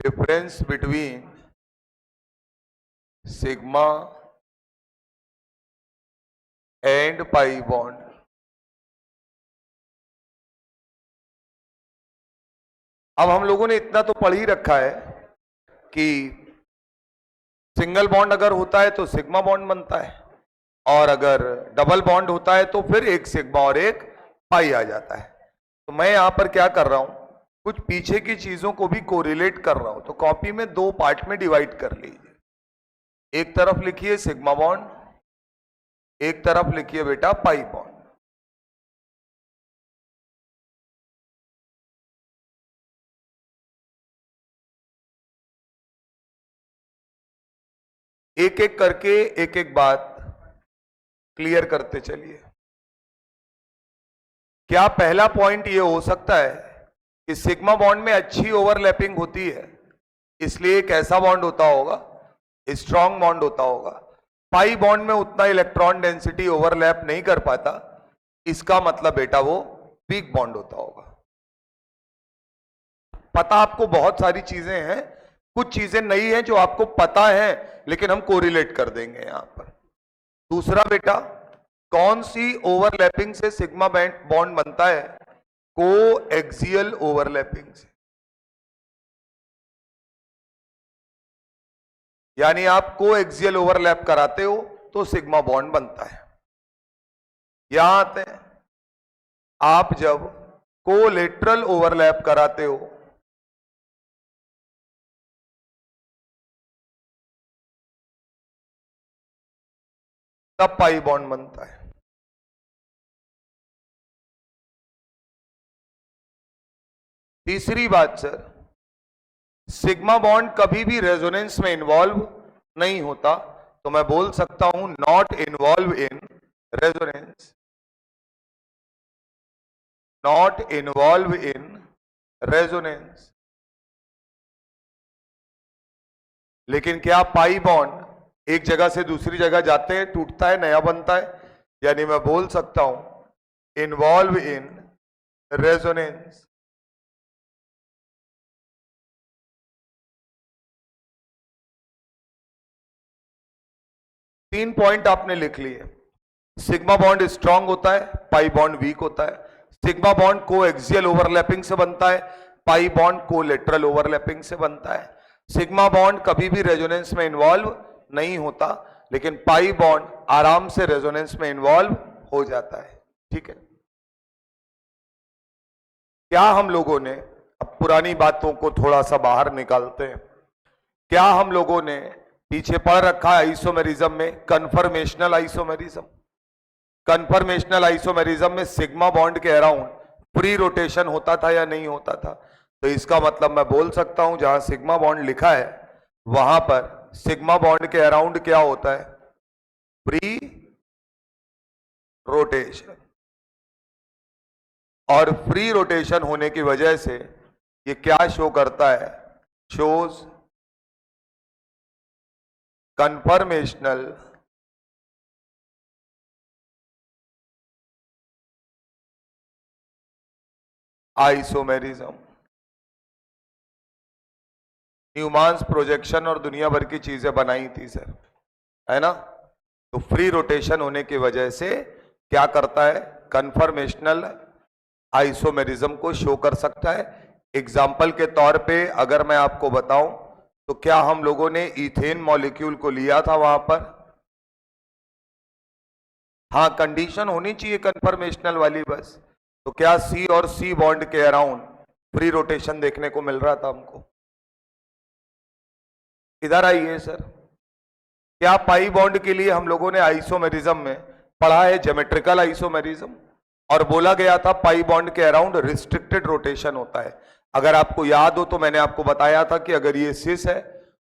difference between sigma and pi bond. अब हम लोगों ने इतना तो पढ़ ही रखा है कि सिंगल बॉन्ड अगर होता है तो सिग्मा बॉन्ड बनता है, और अगर डबल बॉन्ड होता है तो फिर एक सिग्मा और एक पाई आ जाता है। तो मैं यहां पर क्या कर रहा हूं, कुछ पीछे की चीजों को भी कोरिलेट कर रहा हूं। तो कॉपी में दो पार्ट में डिवाइड कर लीजिए। एक तरफ लिखिए सिग्मा बॉन्ड, एक तरफ लिखिए बेटा पाई बॉन्ड। एक एक करके एक एक बात क्लियर करते चलिए। क्या पहला पॉइंट ये हो सकता है कि सिग्मा बॉन्ड में अच्छी ओवरलैपिंग होती है, इसलिए एक ऐसा बॉन्ड होता होगा, स्ट्रॉन्ग बॉन्ड होता होगा। पाई बॉन्ड में उतना इलेक्ट्रॉन डेंसिटी ओवरलैप नहीं कर पाता, इसका मतलब बेटा वो वीक बॉन्ड होता होगा। पता आपको बहुत सारी चीजें हैं, कुछ चीजें नई हैं जो आपको पता है, लेकिन हम कोरिलेट कर देंगे यहां पर। दूसरा बेटा, कौन सी ओवरलैपिंग से सिग्मा बॉन्ड बनता है? को एक्सियल ओवरलैपिंग से। यानी आप को एक्सियल ओवरलैप कराते हो तो सिग्मा बॉन्ड बनता है। यहां आते हैं, आप जब कोलेटरल ओवरलैप कराते हो तब पाई बॉन्ड बनता है। तीसरी बात सर, सिग्मा बॉन्ड कभी भी रेजोनेंस में इन्वॉल्व नहीं होता, तो मैं बोल सकता हूं not involve in resonance, not involve in resonance. लेकिन क्या पाई बॉन्ड एक जगह से दूसरी जगह जाते हैं, टूटता है, नया बनता है? यानी मैं बोल सकता हूं इन्वॉल्व इन रेजोनेंस। तीन पॉइंट आपने लिख लिए। सिग्मा बॉन्ड स्ट्रांग होता है, पाई बॉन्ड वीक होता है। सिग्मा बॉन्ड को एक्सियल ओवरलैपिंग से बनता है, पाई बॉन्ड को लेटरल ओवरलैपिंग से बनता है। सिग्मा बॉन्ड कभी भी रेजोनेंस में इन्वॉल्व नहीं होता, लेकिन पाई बॉन्ड आराम से रेजोनेंस में इन्वॉल्व हो जाता है। ठीक है, क्या हम लोगों ने, अब पुरानी बातों को थोड़ा सा बाहर निकालते हैं, क्या हम लोगों ने पीछे पढ़ रखा है आइसोमेरिज्म में कन्फर्मेशनल आइसोमेरिज्म? कन्फर्मेशनल आइसोमेरिज्म में सिग्मा बॉन्ड के अराउंड फ्री रोटेशन होता था या नहीं होता था? तो इसका मतलब मैं बोल सकता हूं जहां सिग्मा बॉन्ड लिखा है वहां पर सिग्मा बॉन्ड के अराउंड क्या होता है? Free rotation. और फ्री रोटेशन होने की वजह से ये क्या शो करता है? Shows conformational isomerism. Newman's projection और दुनिया भर की चीजें बनाई थी सर, है ना? तो फ्री रोटेशन होने की वजह से क्या करता है? कन्फर्मेशनल आइसोमेरिज्म को शो कर सकता है। एग्जाम्पल के तौर पे अगर मैं आपको बताऊं तो क्या हम लोगों ने इथेन मॉलिक्यूल को लिया था वहां पर? हाँ, कंडीशन होनी चाहिए कन्फर्मेशनल वाली बस। तो क्या सी और सी बॉन्ड के अराउंड फ्री रोटेशन देखने को मिल रहा था हमको? इधर आइए सर, क्या पाई बॉन्ड के लिए हम लोगों ने आइसोमेरिज्म में पढ़ा है ज्योमेट्रिकल आइसोमेरिज्म, और बोला गया था पाई बॉन्ड के अराउंड रिस्ट्रिक्टेड रोटेशन होता है। अगर आपको याद हो तो मैंने आपको बताया था कि अगर ये सिस है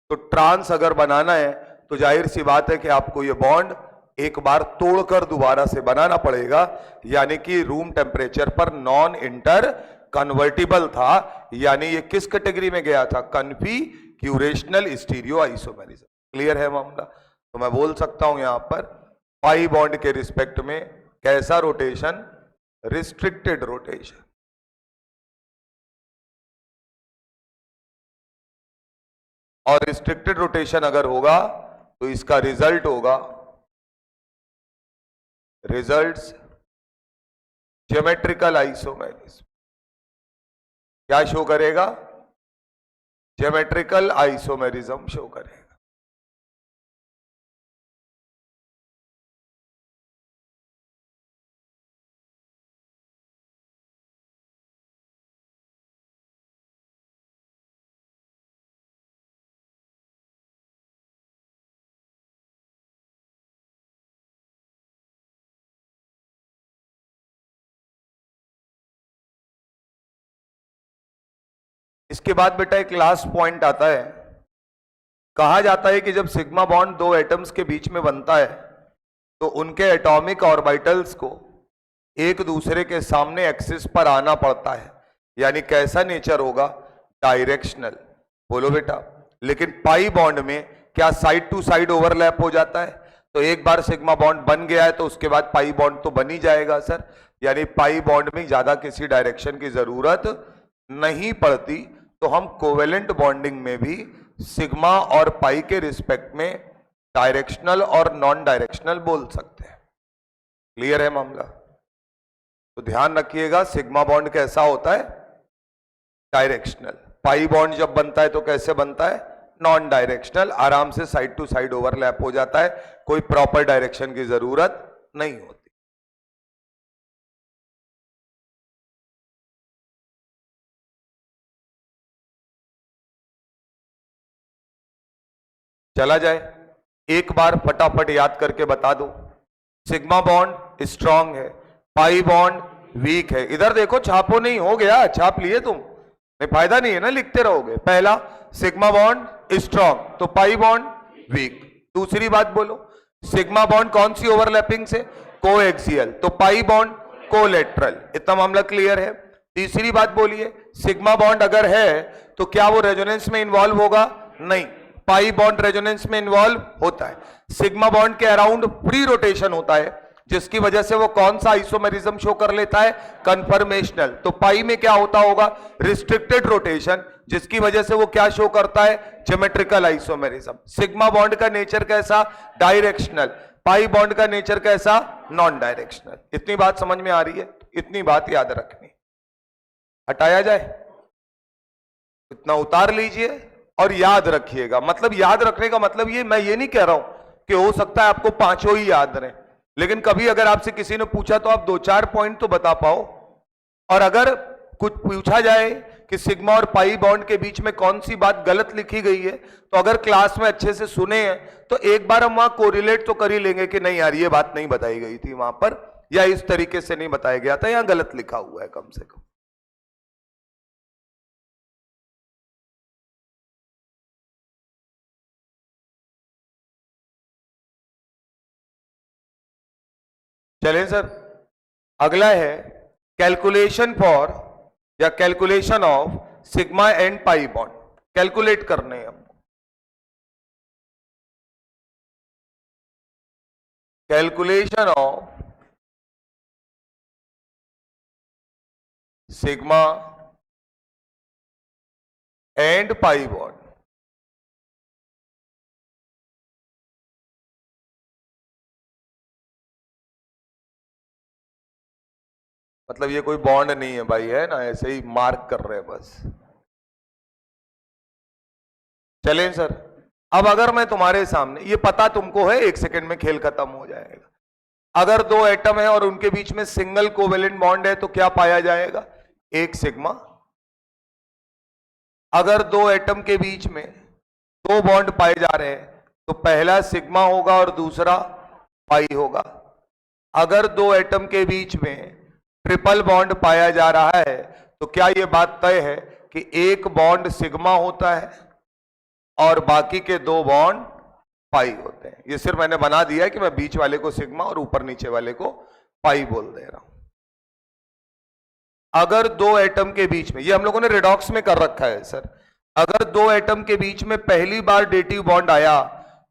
तो ट्रांस अगर बनाना है तो जाहिर सी बात है कि आपको ये बॉन्ड एक बार तोड़कर दोबारा से बनाना पड़ेगा, यानी कि रूम टेम्परेचर पर नॉन इंटर कन्वर्टिबल था। यानी ये किस कैटेगरी में गया था? कन्फिग्यूरेशनल स्टीरियो आइसोमेरिज्म। क्लियर है मामला? तो मैं बोल सकता हूं यहां पर पाई बॉन्ड के रिस्पेक्ट में कैसा रोटेशन? Restricted rotation. और रिस्ट्रिक्टेड रोटेशन अगर होगा तो इसका रिजल्ट होगा रिजल्ट्स ज्योमेट्रिकल आइसोमेरिज्म। क्या शो करेगा? ज्योमेट्रिकल आइसोमेरिज्म शो करेगा। इसके बाद बेटा एक लास्ट पॉइंट आता है। कहा जाता है कि जब सिग्मा बॉन्ड दो एटम्स के बीच में बनता है तो उनके एटॉमिक ऑर्बिटल्स को एक दूसरे के सामने एक्सिस पर आना पड़ता है, यानी कैसा नेचर होगा? डायरेक्शनल। बोलो बेटा। लेकिन पाई बॉन्ड में क्या साइड टू साइड ओवरलैप हो जाता है? तो एक बार सिग्मा बॉन्ड बन गया है तो उसके बाद पाई बॉन्ड तो बन ही जाएगा सर, यानी पाई बॉन्ड में ज्यादा किसी डायरेक्शन की जरूरत नहीं पड़ती। तो हम कोवेलेंट बॉन्डिंग में भी सिग्मा और पाई के रिस्पेक्ट में डायरेक्शनल और नॉन डायरेक्शनल बोल सकते हैं। क्लियर है मामला? तो ध्यान रखिएगा, सिग्मा बॉन्ड कैसा होता है? डायरेक्शनल। पाई बॉन्ड जब बनता है तो कैसे बनता है? Non directional. आराम से साइड टू साइड ओवरलैप हो जाता है, कोई प्रॉपर डायरेक्शन की जरूरत नहीं होती। चला जाए, एक बार फटाफट याद करके बता दो। सिग्मा बॉन्ड स्ट्रांग है, पाई बॉन्ड वीक है। इधर देखो, छापो नहीं, हो गया, छाप लिए तुम, नहीं फायदा नहीं है ना, लिखते रहोगे। पहला, सिग्मा बॉन्ड स्ट्रांग तो पाई बॉन्ड वीक। दूसरी बात बोलो, सिग्मा बॉन्ड कौन सी ओवरलैपिंग से? कोएक्सियल, तो पाई बॉन्ड कोलेटरल। इतना मामला क्लियर है। तीसरी बात बोलिए, सिग्मा बॉन्ड अगर है तो क्या वो रेजोनेंस में इन्वॉल्व होगा? नहीं, पाई बॉन्ड रेजोनेंस में इन्वॉल्व होता है। सिग्मा बॉन्ड के अराउंड फ्री रोटेशन होता है, जिसकी वजह से वो कौन सा आइसोमेरिज्म शो कर लेता है? कन्फर्मेशनल। तो पाई में क्या होता होगा? रिस्ट्रिक्टेड रोटेशन, जिसकी वजह से वो क्या शो करता है? Geometrical isomerism. सिग्मा बॉन्ड का नेचर कैसा? डायरेक्शनल। पाई बॉन्ड का नेचर कैसा? Non directional. इतनी बात समझ में आ रही है? इतनी बात याद रखनी। हटाया जाए, इतना उतार लीजिए और याद रखिएगा। मतलब याद रखने का मतलब ये, मैं ये नहीं कह रहा हूं कि हो सकता है आपको पांचों ही याद रहे, लेकिन कभी अगर आपसे किसी ने पूछा तो आप दो चार पॉइंट तो बता पाओ। और अगर कुछ पूछा जाए कि सिग्मा और पाई बॉन्ड के बीच में कौन सी बात गलत लिखी गई है, तो अगर क्लास में अच्छे से सुने हैं तो एक बार हम वहां कोरिलेट तो कर ही लेंगे कि नहीं यार, ये बात नहीं बताई गई थी वहां पर, या इस तरीके से नहीं बताया गया था, यहां गलत लिखा हुआ है कम से कम। चलें सर, अगला है कैलकुलेशन फॉर या calculation of sigma and pi bond. Calculate करने हैं हमको। Calculation of sigma and pi bond. मतलब ये कोई बॉन्ड नहीं है भाई, है ना, ऐसे ही मार्क कर रहे हैं बस। चलें सर, अब अगर मैं तुम्हारे सामने, ये पता तुमको है, एक सेकंड में खेल खत्म हो जाएगा। अगर दो एटम है और उनके बीच में सिंगल कोवेलेंट बॉन्ड है तो क्या पाया जाएगा? एक सिग्मा। अगर दो एटम के बीच में दो बॉन्ड पाए जा रहे हैं तो पहला सिग्मा होगा और दूसरा पाई होगा। अगर दो एटम के बीच में ट्रिपल बॉन्ड पाया जा रहा है तो क्या यह बात तय है कि एक बॉन्ड सिग्मा होता है और बाकी के दो बॉन्ड पाई होते हैं? ये सिर्फ मैंने बना दिया है कि मैं बीच वाले को सिग्मा और ऊपर नीचे वाले को पाई बोल दे रहा हूं। अगर दो एटम के बीच में, ये हम लोगों ने रिडॉक्स में कर रखा है सर, अगर दो एटम के बीच में पहली बार डेटिव बॉन्ड आया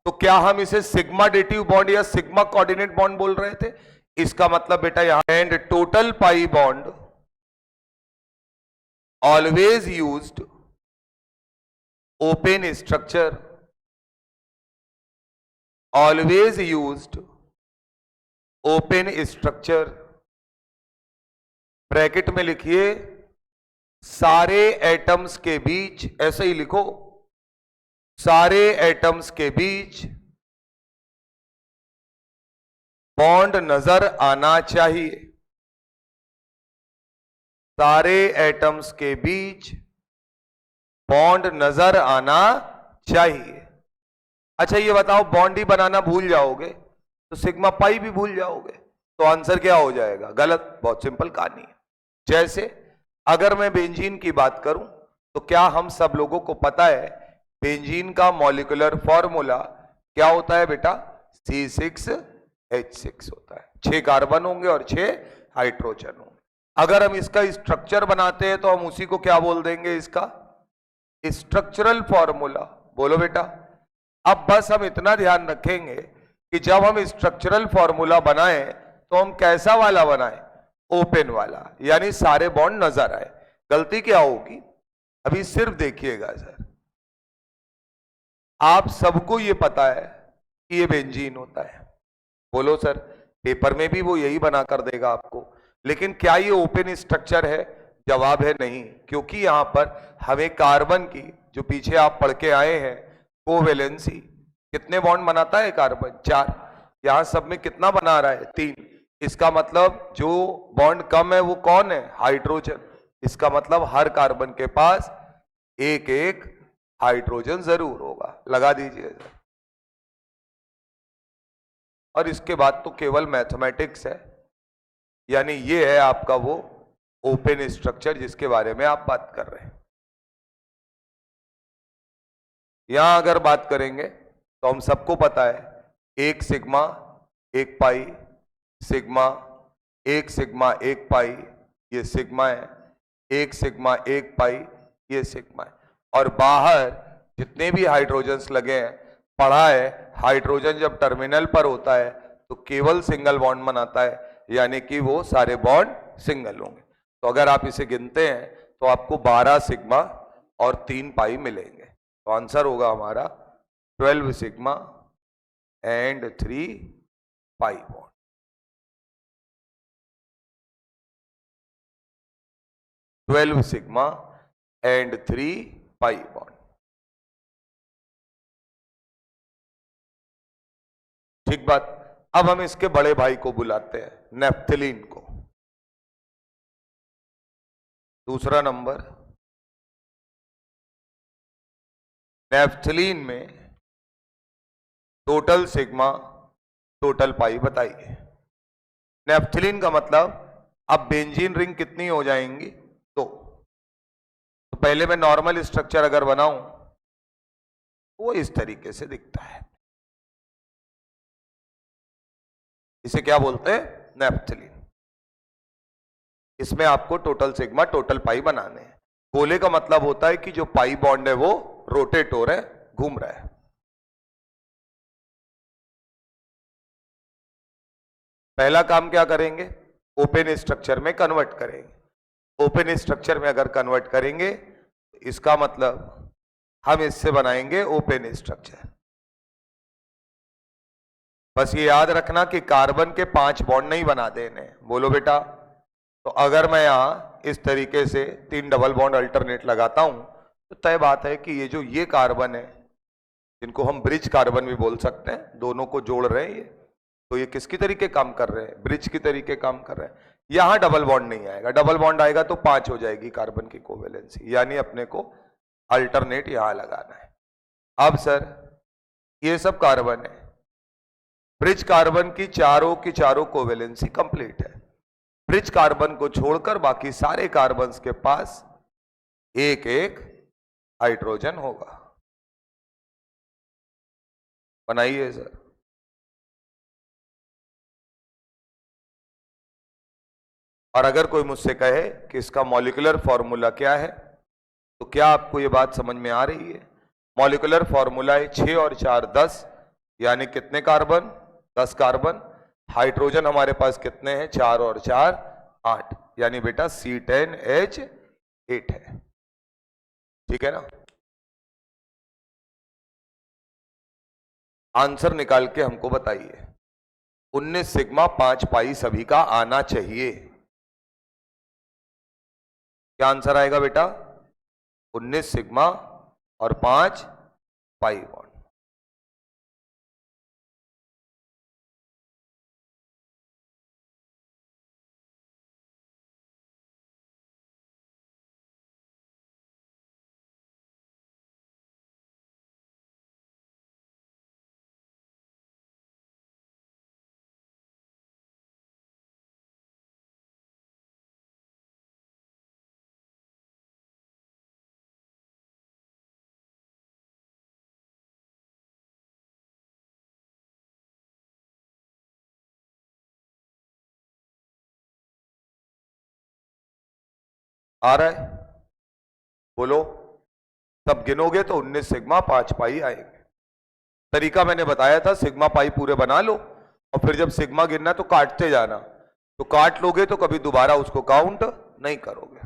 तो क्या हम इसे सिग्मा डेटिव बॉन्ड या सिग्मा कोऑर्डिनेट बॉन्ड बोल रहे थे? इसका मतलब बेटा यहां and total pi bond always used open structure, always used open structure, bracket में लिखिए सारे एटम्स के बीच, ऐसे ही लिखो, सारे एटम्स के बीच बॉन्ड नजर आना चाहिए, सारे एटम्स के बीच बॉन्ड नजर आना चाहिए। अच्छा ये बताओ, बॉन्ड ही बनाना भूल जाओगे तो सिग्मा पाई भी भूल जाओगे, तो आंसर क्या हो जाएगा? गलत। बहुत सिंपल कहानी है। जैसे अगर मैं बेंजीन की बात करूं तो क्या हम सब लोगों को पता है बेंजीन का मॉलिक्यूलर फॉर्मूला क्या होता है बेटा? C6H6 होता है। 6 कार्बन होंगे और 6 हाइड्रोजन होंगे। अगर हम इसका स्ट्रक्चर बनाते हैं तो हम उसी को क्या बोल देंगे? इसका स्ट्रक्चरल फॉर्मूला। बोलो बेटा। अब बस हम इतना ध्यान रखेंगे कि जब हम स्ट्रक्चरल फॉर्मूला बनाएं तो हम कैसा वाला बनाएं? ओपन वाला, यानी सारे बॉन्ड नजर आए। गलती क्या होगी? अभी सिर्फ देखिएगा सर, आप सबको ये पता है कि ये बेंजीन होता है। बोलो सर। पेपर में भी वो यही बना कर देगा आपको, लेकिन क्या ये ओपन स्ट्रक्चर है? जवाब है नहीं, क्योंकि यहां पर हमें कार्बन की, जो पीछे आप पढ़ के आए हैं, कोवेलेंसी, कितने बॉन्ड बनाता है कार्बन? 4। यहां सब में कितना बना रहा है? 3। इसका मतलब जो बॉन्ड कम है वो कौन है? हाइड्रोजन। इसका मतलब हर कार्बन के पास एक एक हाइड्रोजन जरूर होगा। लगा दीजिए। और इसके बाद तो केवल मैथमेटिक्स है, यानी ये है आपका वो ओपन स्ट्रक्चर जिसके बारे में आप बात कर रहे हैं। यहां अगर बात करेंगे तो हम सबको पता है एक सिग्मा एक पाई, सिग्मा एक सिग्मा एक पाई, ये सिग्मा है, एक सिग्मा एक पाई, ये सिग्मा है। और बाहर जितने भी हाइड्रोजन्स लगे हैं, पढ़ा है हाइड्रोजन जब टर्मिनल पर होता है तो केवल सिंगल बॉन्ड बनाता है, यानी कि वो सारे बॉन्ड सिंगल होंगे। तो अगर आप इसे गिनते हैं तो आपको 12 सिग्मा और 3 पाई मिलेंगे। तो आंसर होगा हमारा 12 sigma and 3 pi bond. Twelve sigma and 3 pi bond. ठीक बात। अब हम इसके बड़े भाई को बुलाते हैं, नेफ्थलीन को। दूसरा नंबर, नेफ्थलीन में टोटल सिग्मा टोटल पाई बताइए। नेफ्थलीन का मतलब, अब बेंजीन रिंग कितनी हो जाएंगी? तो पहले मैं नॉर्मल स्ट्रक्चर अगर बनाऊं वो इस तरीके से दिखता है। इसे क्या बोलते हैं? नेफ्थलीन। इसमें आपको टोटल सिग्मा टोटल पाई बनाने हैं। गोले का मतलब होता है कि जो पाई बॉन्ड है वो रोटेट हो रहा है, घूम रहा है। पहला काम क्या करेंगे? ओपन स्ट्रक्चर में कन्वर्ट करेंगे। ओपन स्ट्रक्चर में अगर कन्वर्ट करेंगे इसका मतलब हम इससे बनाएंगे ओपन स्ट्रक्चर। बस ये याद रखना कि कार्बन के 5 बॉन्ड नहीं बना देने। बोलो बेटा। तो अगर मैं यहां इस तरीके से 3 डबल बॉन्ड अल्टरनेट लगाता हूं तो तय बात है कि ये जो ये कार्बन है, जिनको हम ब्रिज कार्बन भी बोल सकते हैं, दोनों को जोड़ रहे हैं ये, तो ये किसकी तरीके काम कर रहे हैं? ब्रिज की तरीके काम कर रहे हैं। यहां डबल बॉन्ड नहीं आएगा, डबल बॉन्ड आएगा तो 5 हो जाएगी कार्बन की कोवेलेंसी, यानी अपने को अल्टरनेट यहां लगाना है। अब सर ये सब कार्बन है, ब्रिज कार्बन की चारों कोवेलेंसी कंप्लीट है। ब्रिज कार्बन को छोड़कर बाकी सारे कार्बन्स के पास एक एक हाइड्रोजन होगा। बनाइए सर। और अगर कोई मुझसे कहे कि इसका मॉलिक्यूलर फॉर्मूला क्या है, तो क्या आपको यह बात समझ में आ रही है? मॉलिक्यूलर फॉर्मूला है 6 और 4 10, यानी कितने कार्बन? 10 कार्बन। हाइड्रोजन हमारे पास कितने हैं? 4 और 4 8, यानी बेटा C10H8 है। ठीक है ना? आंसर निकाल के हमको बताइए। 19 सिग्मा 5 पाई सभी का आना चाहिए। क्या आंसर आएगा बेटा? 19 सिग्मा और 5 पाई बॉन्ड। आ रहा है? बोलो। सब गिनोगे तो 19 सिग्मा 5 पाई आएंगे। तरीका मैंने बताया था, सिग्मा पाई पूरे बना लो और फिर जब सिग्मा गिनना है तो काटते जाना। तो काट लोगे तो कभी दोबारा उसको काउंट नहीं करोगे।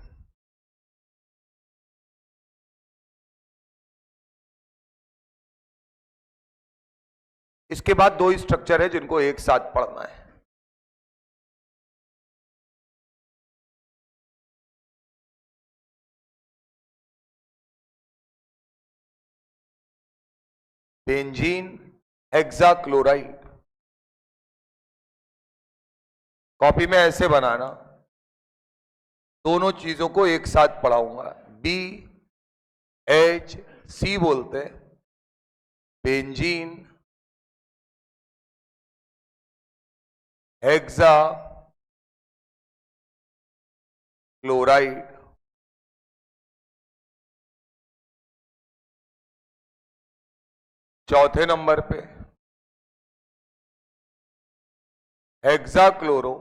इसके बाद दो स्ट्रक्चर है जिनको एक साथ पढ़ना है। Benzene hexachloride. कॉपी में ऐसे बनाना, दोनों चीजों को एक साथ पढ़ाऊंगा। BHC बोलते हैं बेंजीन हेक्सा क्लोराइड। चौथे नंबर पे हेक्साक्लोरो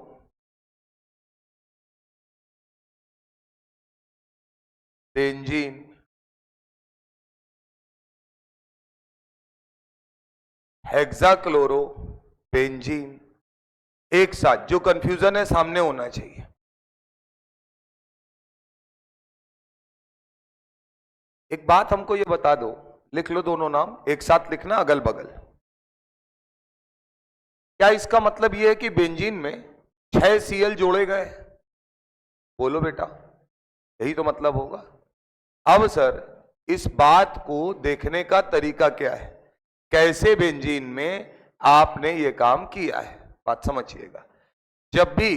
बेंजीन हेक्साक्लोरो बेंजीन। एक साथ, जो कंफ्यूजन है सामने होना चाहिए। एक बात हमको ये बता दो, लिख लो दोनों नाम एक साथ लिखना अगल बगल। क्या इसका मतलब यह है कि बेंजीन में 6 Cl जोड़े गए? बोलो बेटा, यही तो मतलब होगा। अब सर इस बात को देखने का तरीका क्या है, कैसे बेंजीन में आपने ये काम किया है, बात समझिएगा। जब भी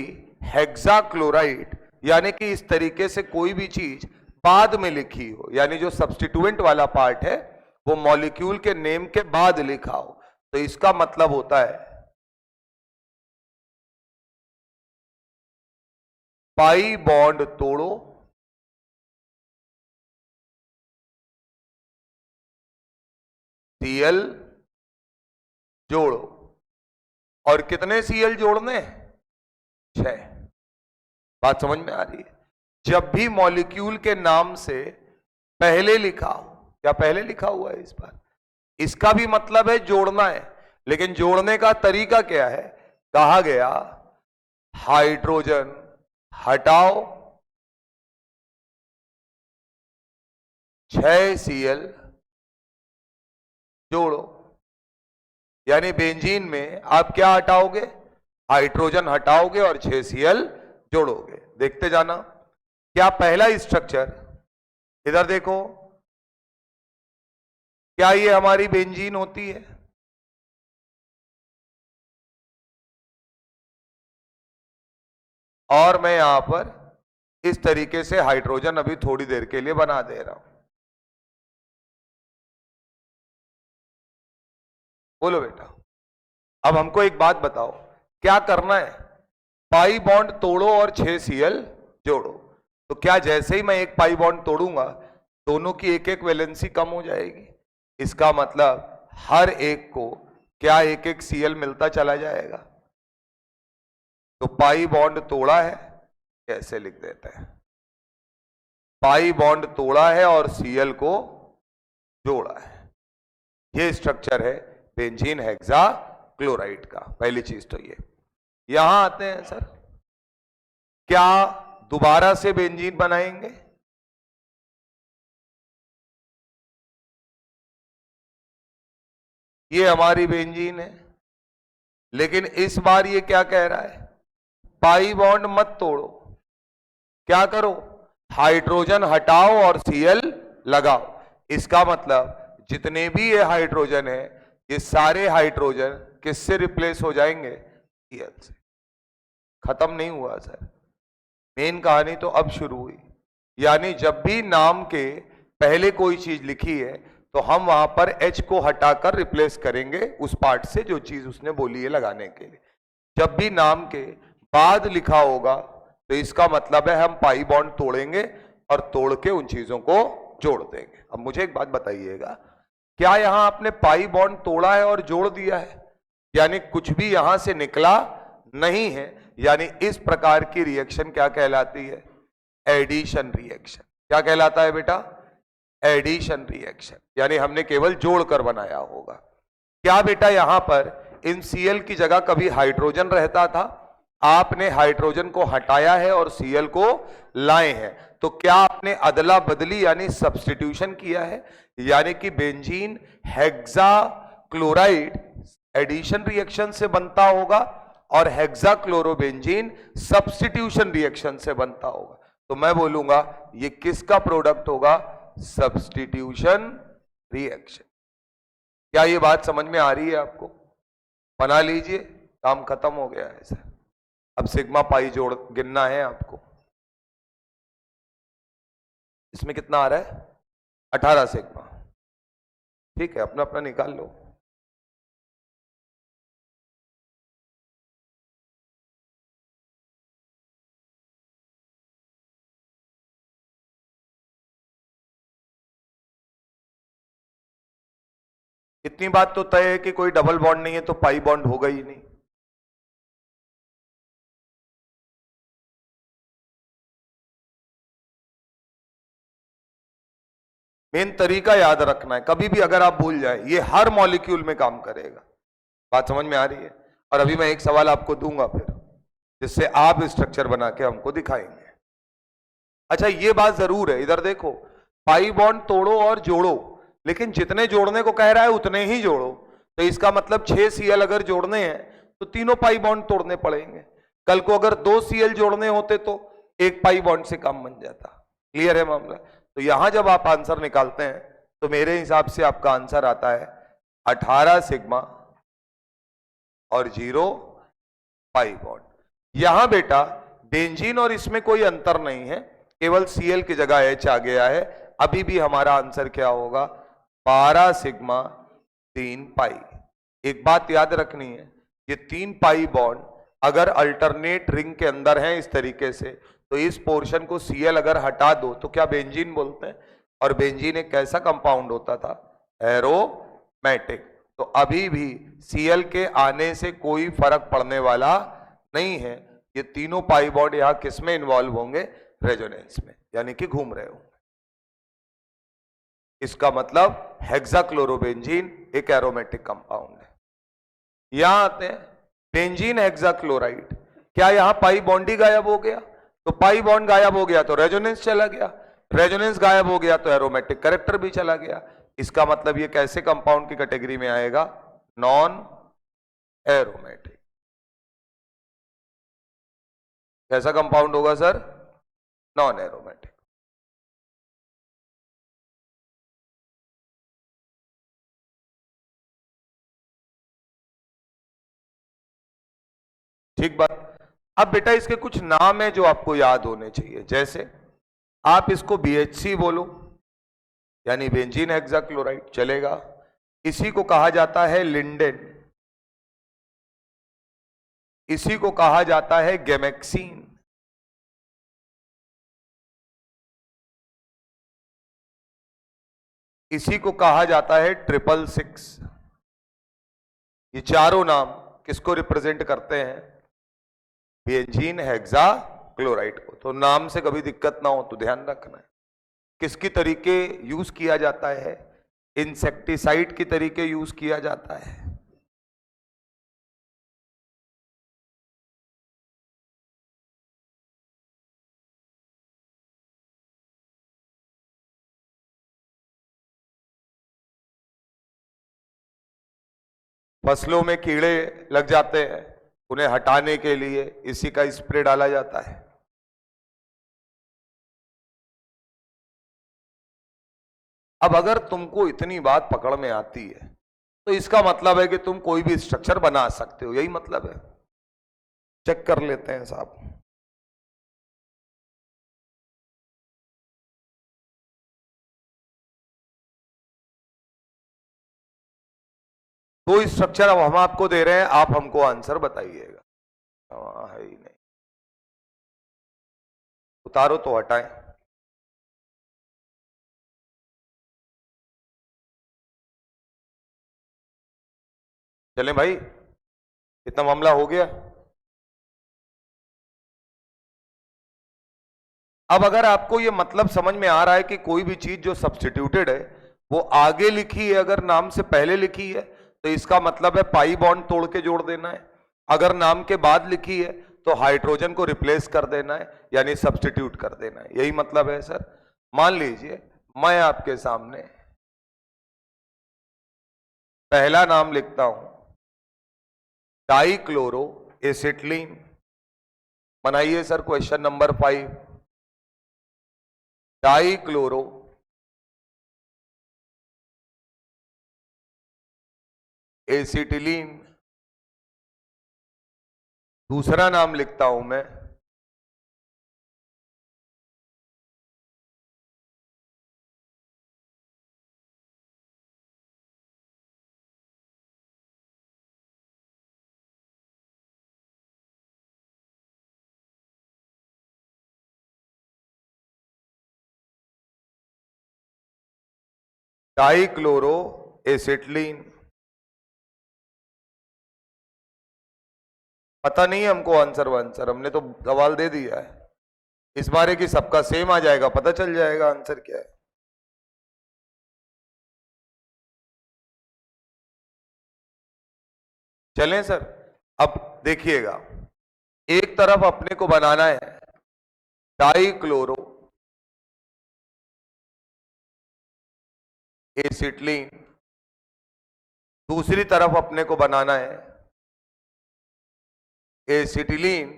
हेक्साक्लोराइड यानी कि इस तरीके से कोई भी चीज बाद में लिखी हो, यानी जो सब्स्टिट्यूएंट वाला पार्ट है वो मॉलिक्यूल के नेम के बाद लिखा हो, तो इसका मतलब होता है पाई बॉन्ड तोड़ो, Cl जोड़ो। और कितने Cl जोड़ने? 6। बात समझ में आ रही है? जब भी मॉलिक्यूल के नाम से पहले लिखा हो, क्या पहले लिखा हुआ है इस बार, इसका भी मतलब है जोड़ना है। लेकिन जोड़ने का तरीका क्या है? कहा गया हाइड्रोजन हटाओ, 6 Cl जोड़ो। यानी बेंजीन में आप क्या हटाओगे? हाइड्रोजन हटाओगे और 6 Cl जोड़ोगे। देखते जाना। क्या पहला स्ट्रक्चर, इधर देखो, क्या ये हमारी बेंजीन होती है? और मैं यहां पर इस तरीके से हाइड्रोजन अभी थोड़ी देर के लिए बना दे रहा हूं। बोलो बेटा। अब हमको एक बात बताओ, क्या करना है? पाई बॉन्ड तोड़ो और 6 Cl जोड़ो। तो क्या जैसे ही मैं एक पाई बॉन्ड तोड़ूंगा दोनों की एक एक वैलेंसी कम हो जाएगी? इसका मतलब हर एक को क्या एक एक Cl मिलता चला जाएगा। तो पाई बॉन्ड तोड़ा है, कैसे लिख देते हैं, पाई बॉन्ड तोड़ा है और Cl को जोड़ा है। ये स्ट्रक्चर है बेंजीन हेक्सा क्लोराइड का। पहली चीज तो ये। यहां आते हैं सर, क्या दोबारा से बेंजीन बनाएंगे? ये हमारी बेंजीन है, लेकिन इस बार ये क्या कह रहा है, पाई बॉन्ड मत तोड़ो, क्या करो, हाइड्रोजन हटाओ और Cl लगाओ। इसका मतलब जितने भी ये हाइड्रोजन है, ये सारे हाइड्रोजन किससे रिप्लेस हो जाएंगे, Cl से। खत्म नहीं हुआ सर, मेन कहानी तो अब शुरू हुई। यानी जब भी नाम के पहले कोई चीज लिखी है तो हम वहां पर H को हटाकर रिप्लेस करेंगे उस पार्ट से जो चीज उसने बोली है लगाने के लिए। जब भी नाम के बाद लिखा होगा तो इसका मतलब है हम पाई बॉन्ड तोड़ेंगे और तोड़ के उन चीजों को जोड़ देंगे। अब मुझे एक बात बताइएगा, क्या यहां आपने पाई बॉन्ड तोड़ा है और जोड़ दिया है, यानी कुछ भी यहां से निकला नहीं है। यानी इस प्रकार की रिएक्शन क्या कहलाती है, एडिशन रिएक्शन। क्या कहलाता है बेटा, एडिशन रिएक्शन, यानी हमने केवल जोड़कर बनाया होगा। क्या बेटा यहां पर इन Cl की जगह कभी हाइड्रोजन रहता था, आपने हाइड्रोजन को हटाया है और Cl को लाए हैं, तो क्या आपने अदला बदली यानी सब्स्टिट्यूशन किया है, यानी कि benzene hexachloride addition reaction से बनता होगा और हेक्सा क्लोरोबेंजीन सब्स्टिट्यूशन रिएक्शन से बनता होगा। तो मैं बोलूंगा ये किसका प्रोडक्ट होगा, सब्स्टिट्यूशन रिएक्शन। क्या ये बात समझ में आ रही है आपको, बना लीजिए, काम खत्म हो गया है सर। अब सिग्मा पाई जोड़ गिनना है आपको। इसमें कितना आ रहा है, 18 सिग्मा, ठीक है, अपना अपना निकाल लो। इतनी बात तो तय है कि कोई डबल बॉन्ड नहीं है तो पाई बॉन्ड होगा ही नहीं। मेन तरीका याद रखना है, कभी भी अगर आप भूल जाए, ये हर मॉलिक्यूल में काम करेगा। बात समझ में आ रही है। और अभी मैं एक सवाल आपको दूंगा फिर, जिससे आप स्ट्रक्चर बना के हमको दिखाएंगे। अच्छा ये बात जरूर है, इधर देखो, पाई बॉन्ड तोड़ो और जोड़ो, लेकिन जितने जोड़ने को कह रहा है उतने ही जोड़ो। तो इसका मतलब 6 Cl अगर जोड़ने हैं तो तीनों पाई बॉन्ड तोड़ने पड़ेंगे। कल को अगर 2 Cl जोड़ने होते तो एक पाई बॉन्ड से काम बन जाता। क्लियर है मामला। तो यहां जब आप आंसर निकालते हैं तो मेरे हिसाब से आपका आंसर आता है 18 सिग्मा और 0 पाई बॉन्ड। यहां बेटा बेंजीन और इसमें कोई अंतर नहीं है, केवल Cl की जगह H आ गया है। अभी भी हमारा आंसर क्या होगा, 12 सिग्मा 3 पाई। एक बात याद रखनी है, ये 3 पाई बॉन्ड अगर अल्टरनेट रिंग के अंदर हैं इस तरीके से, तो इस पोर्शन को Cl अगर हटा दो तो क्या बेंजीन बोलते हैं। और बेंजीन एक कैसा कंपाउंड होता था, एरोमेटिक। तो अभी भी Cl के आने से कोई फर्क पड़ने वाला नहीं है। ये तीनों पाई बॉन्ड यहां किस में इन्वॉल्व होंगे, रेजोनेंस में, यानी कि घूम रहे होंगे। इसका मतलब हेक्साक्लोरोबेंजीन एक एरोमेटिक कंपाउंड है। यहां आते हैं बेंजीन हेक्साक्लोराइड। क्या यहां पाई बॉन्ड ही गायब हो गया, तो पाई बॉन्ड गायब हो गया तो रेजोनेंस चला गया, रेजोनेंस गायब हो गया तो एरोमेटिक कैरेक्टर भी चला गया। इसका मतलब ये कैसे कंपाउंड की कैटेगरी में आएगा, नॉन एरोमेटिक। कैसा कंपाउंड होगा सर, नॉन एरोमेटिक। ठीक बात। अब बेटा इसके कुछ नाम है जो आपको याद होने चाहिए, जैसे आप इसको BHC बोलो, यानी बेंजीन हेक्साक्लोराइड, चलेगा। इसी को कहा जाता है लिंडेन, इसी को कहा जाता है गेमेक्सीन, इसी को कहा जाता है 666। ये चारों नाम किसको रिप्रेजेंट करते हैं, बेंजीन हेक्साक्लोराइड को। तो नाम से कभी दिक्कत ना हो तो ध्यान रखना है। किसकी तरीके यूज किया जाता है, इंसेक्टिसाइड की तरीके यूज किया जाता है। फसलों में कीड़े लग जाते हैं, उन्हें हटाने के लिए इसी का स्प्रे डाला जाता है। अब अगर तुमको इतनी बात पकड़ में आती है तो इसका मतलब है कि तुम कोई भी स्ट्रक्चर बना सकते हो, यही मतलब है। चेक कर लेते हैं साहब। तो स्ट्रक्चर अब हम आपको दे रहे हैं, आप हमको आंसर बताइएगा। है ही नहीं, उतारो तो हटाएं। चलें भाई, इतना मामला हो गया। अब अगर आपको ये मतलब समझ में आ रहा है कि कोई भी चीज जो सब्स्टिट्यूटेड है वो आगे लिखी है, अगर नाम से पहले लिखी है तो इसका मतलब है पाई बॉन्ड तोड़ के जोड़ देना है। अगर नाम के बाद लिखी है तो हाइड्रोजन को रिप्लेस कर देना है, यानी सब्स्टिट्यूट कर देना है, यही मतलब है सर। मान लीजिए मैं आपके सामने पहला नाम लिखता हूं डाइक्लोरो एसिटिलीन। बनाइए sir question number 5। Dichloro acetylene. दूसरा नाम लिखता हूं मैं डाइक्लोरो एसिटिलीन। पता नहीं है हमको आंसर वांसर, हमने तो सवाल दे दिया है। इस बारे की सबका सेम आ जाएगा, पता चल जाएगा आंसर क्या है। चलें सर, अब देखिएगा, एक तरफ अपने को बनाना है डाइक्लोरो एसिटिलीन, दूसरी तरफ अपने को बनाना है एसिटिलीन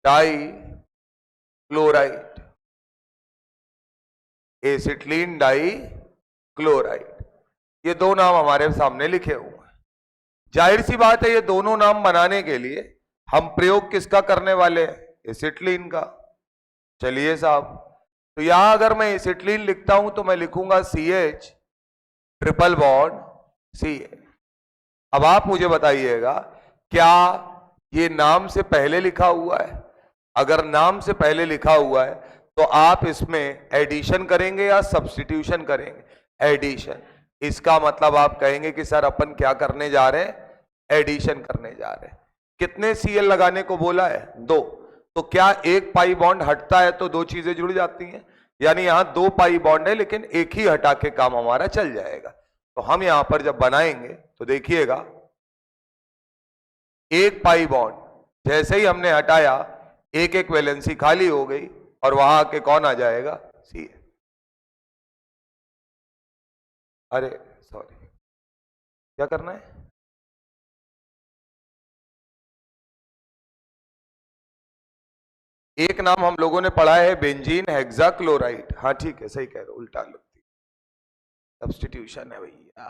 डाइक्लोराइड। एसिटिलीन डाइक्लोराइड, ये दो नाम हमारे सामने लिखे हुए हैं। जाहिर सी बात है ये दोनों नाम बनाने के लिए हम प्रयोग किसका करने वाले हैं? एसिटिलीन का। चलिए साहब, तो यहां अगर मैं एसिटिलीन लिखता हूं तो मैं लिखूंगा CH ट्रिपल बॉन्ड Ca। अब आप मुझे बताइएगा क्या ये नाम से पहले लिखा हुआ है? अगर नाम से पहले लिखा हुआ है तो आप इसमें एडिशन करेंगे या सब्स्टिट्यूशन करेंगे? एडिशन। इसका मतलब आप कहेंगे कि सर अपन क्या करने जा रहे हैं? एडिशन करने जा रहे हैं। कितने Cl लगाने को बोला है? 2। तो क्या एक पाई बॉन्ड हटता है तो दो चीजें जुड़ जाती हैं, यानी यहां 2 पाई बॉन्ड है लेकिन एक ही हटा के काम हमारा चल जाएगा। तो हम यहां पर जब बनाएंगे तो देखिएगा, एक पाई बॉन्ड जैसे ही हमने हटाया एक एक वैलेंसी खाली हो गई और वहां आके कौन आ जाएगा? Cl। अरे सॉरी, क्या करना है? एक नाम हम लोगों ने पढ़ा है बेंजीन हेक्साक्लोराइड। हाँ ठीक है, सही कह रहे हो, उल्टा लगती, सब्स्टिट्यूशन है भैया।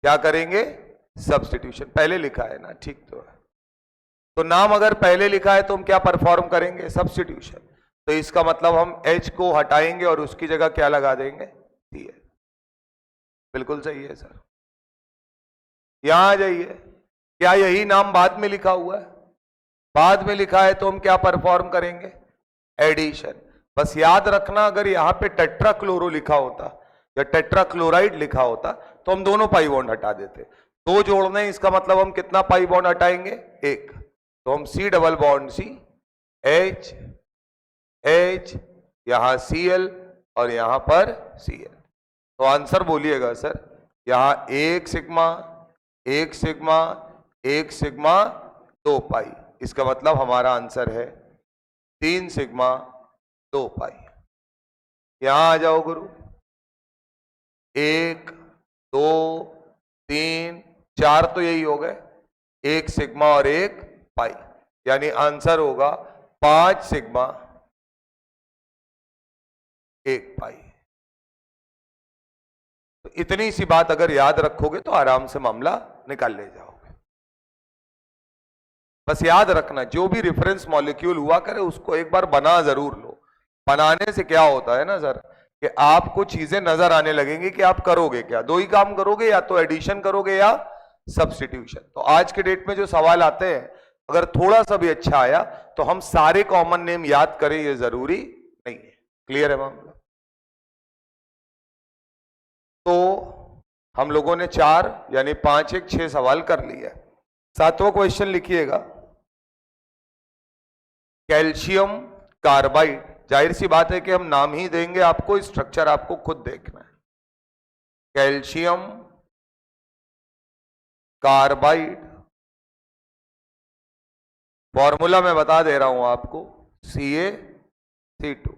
क्या करेंगे? सब्स्टिट्यूशन। पहले लिखा है ना, ठीक तो है। तो नाम अगर पहले लिखा है तो हम क्या परफॉर्म करेंगे? सब्स्टिट्यूशन। तो इसका मतलब हम H को हटाएंगे और उसकी जगह क्या लगा देंगे? Cl। बिल्कुल सही है सर। यहां आ जाइए, क्या यही नाम बाद में लिखा हुआ है? बाद में लिखा है तो हम क्या परफॉर्म करेंगे? एडिशन। बस याद रखना, अगर यहां पे टेट्राक्लोरो लिखा होता या टेट्राक्लोराइड लिखा होता तो हम दोनों पाई बॉन्ड हटा देते। दो जोड़ने, इसका मतलब हम कितना पाई बॉन्ड हटाएंगे? एक। तो हम C double bond C, H H, यहां Cl और यहां पर Cl। तो आंसर बोलिएगा सर, यहां एक सिग्मा, एक सिग्मा, एक सिग्मा, 2 पाई। इसका मतलब हमारा आंसर है 3 सिग्मा 2 पाई। यहां आ जाओ गुरु, 1 2 3 4 तो यही हो गए, 1 सिग्मा और 1 पाई, यानी आंसर होगा 5 सिग्मा 1 पाई। तो इतनी सी बात अगर याद रखोगे तो आराम से मामला निकाल ले जाओगे। बस याद रखना, जो भी रेफरेंस मॉलिक्यूल हुआ करे उसको एक बार बना जरूर लो। बनाने से क्या होता है ना सर, कि आपको चीजें नजर आने लगेंगी कि आप करोगे क्या, दो ही काम करोगे, या तो एडिशन करोगे या सब्स्टिट्यूशन। तो आज के डेट में जो सवाल आते हैं, अगर थोड़ा सा भी अच्छा आया तो हम सारे कॉमन नेम याद करें, ये जरूरी नहीं है। क्लियर है मामला? तो हम लोगों ने 4 यानी 5 1 6 सवाल कर लिया। 7वां क्वेश्चन लिखिएगा, कैल्शियम कार्बाइड। जाहिर सी बात है कि हम नाम ही देंगे आपको, स्ट्रक्चर आपको खुद देखना है। कैल्शियम कार्बाइड, फॉर्मूला मैं बता दे रहा हूं आपको, CaC2।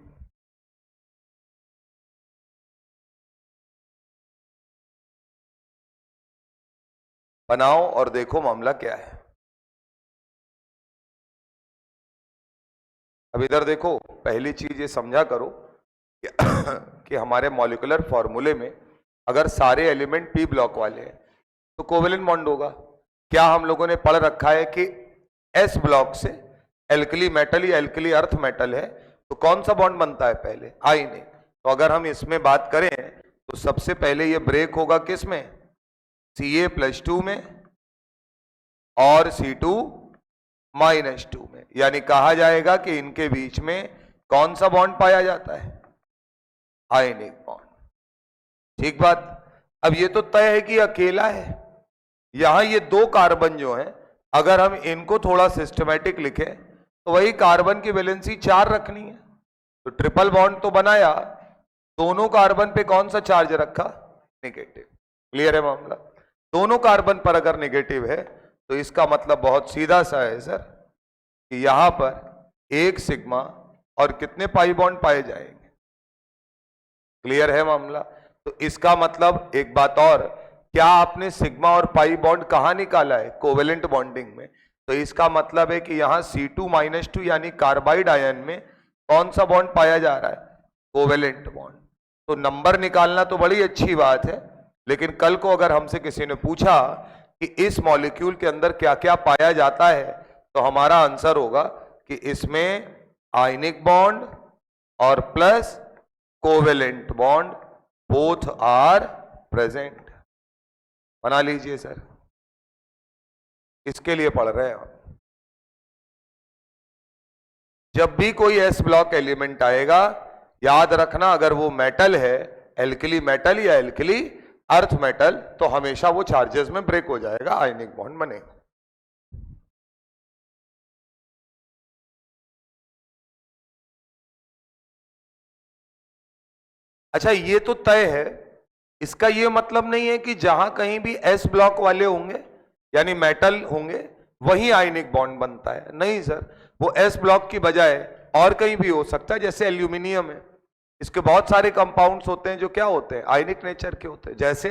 बनाओ और देखो मामला क्या है। अब इधर देखो, पहली चीज ये समझा करो कि हमारे मॉलिक्यूलर फॉर्मूले में अगर सारे एलिमेंट p ब्लॉक वाले हैं तो कोवेलेंट बॉन्ड होगा। क्या हम लोगों ने पढ़ रखा है कि s ब्लॉक से एल्कली मेटल या एल्कली अर्थ मेटल है तो कौन सा बॉन्ड बनता है पहले? आयनिक। तो अगर हम इसमें बात करें तो सबसे पहले ये ब्रेक होगा किस में? Ca+2 में और C2-2 में, यानी कहा जाएगा कि इनके बीच में कौन सा बॉन्ड पाया जाता है? Ionic bond. ठीक बात। अब ये तो तय है कि अकेला है। यहां ये 2 कार्बन जो हैं, अगर हम इनको थोड़ा सिस्टमैटिक लिखें तो वही कार्बन की वैलेंसी 4 रखनी है। तो ट्रिपल बॉन्ड तो बनाया, दोनों कार्बन पे कौन सा चार्ज रखा? नेगेटिव। क्लियर है मामला? दोनों कार्बन पर अगर नेगेटिव है तो इसका मतलब बहुत सीधा सा है सर, कि यहां पर 1 सिग्मा और कितने पाई बॉन्ड पाए जाएंगे। क्लियर है मामला? तो इसका मतलब एक बात और, क्या आपने सिग्मा और पाई बॉन्ड कहां निकाला है? कोवेलेंट बॉन्डिंग में। तो इसका मतलब है कि यहां C2-2 यानी कार्बाइड आयन में कौन सा बॉन्ड पाया जा रहा है? Covalent bond. तो नंबर निकालना तो बड़ी अच्छी बात है, लेकिन कल को अगर हमसे किसी ने पूछा कि इस मॉलिक्यूल के अंदर क्या क्या पाया जाता है, तो हमारा आंसर होगा कि इसमें आयनिक बॉन्ड और plus covalent bond both are present. बना लीजिए सर, इसके लिए पढ़ रहे हैं आप। जब भी कोई एस ब्लॉक एलिमेंट आएगा, याद रखना अगर वो मेटल है, एल्कली मेटल या एल्कली अर्थ मेटल, तो हमेशा वो चार्जेस में ब्रेक हो जाएगा, आयनिक बॉन्ड बनेगा। अच्छा, ये तो तय है, इसका ये मतलब नहीं है कि जहां कहीं भी एस ब्लॉक वाले होंगे यानी मेटल होंगे वही आयनिक बॉन्ड बनता है। नहीं सर, वो एस ब्लॉक की बजाय और कहीं भी हो सकता है। जैसे एल्यूमिनियम है, इसके बहुत सारे कंपाउंड्स होते हैं जो क्या होते हैं? आयनिक नेचर के होते हैं। जैसे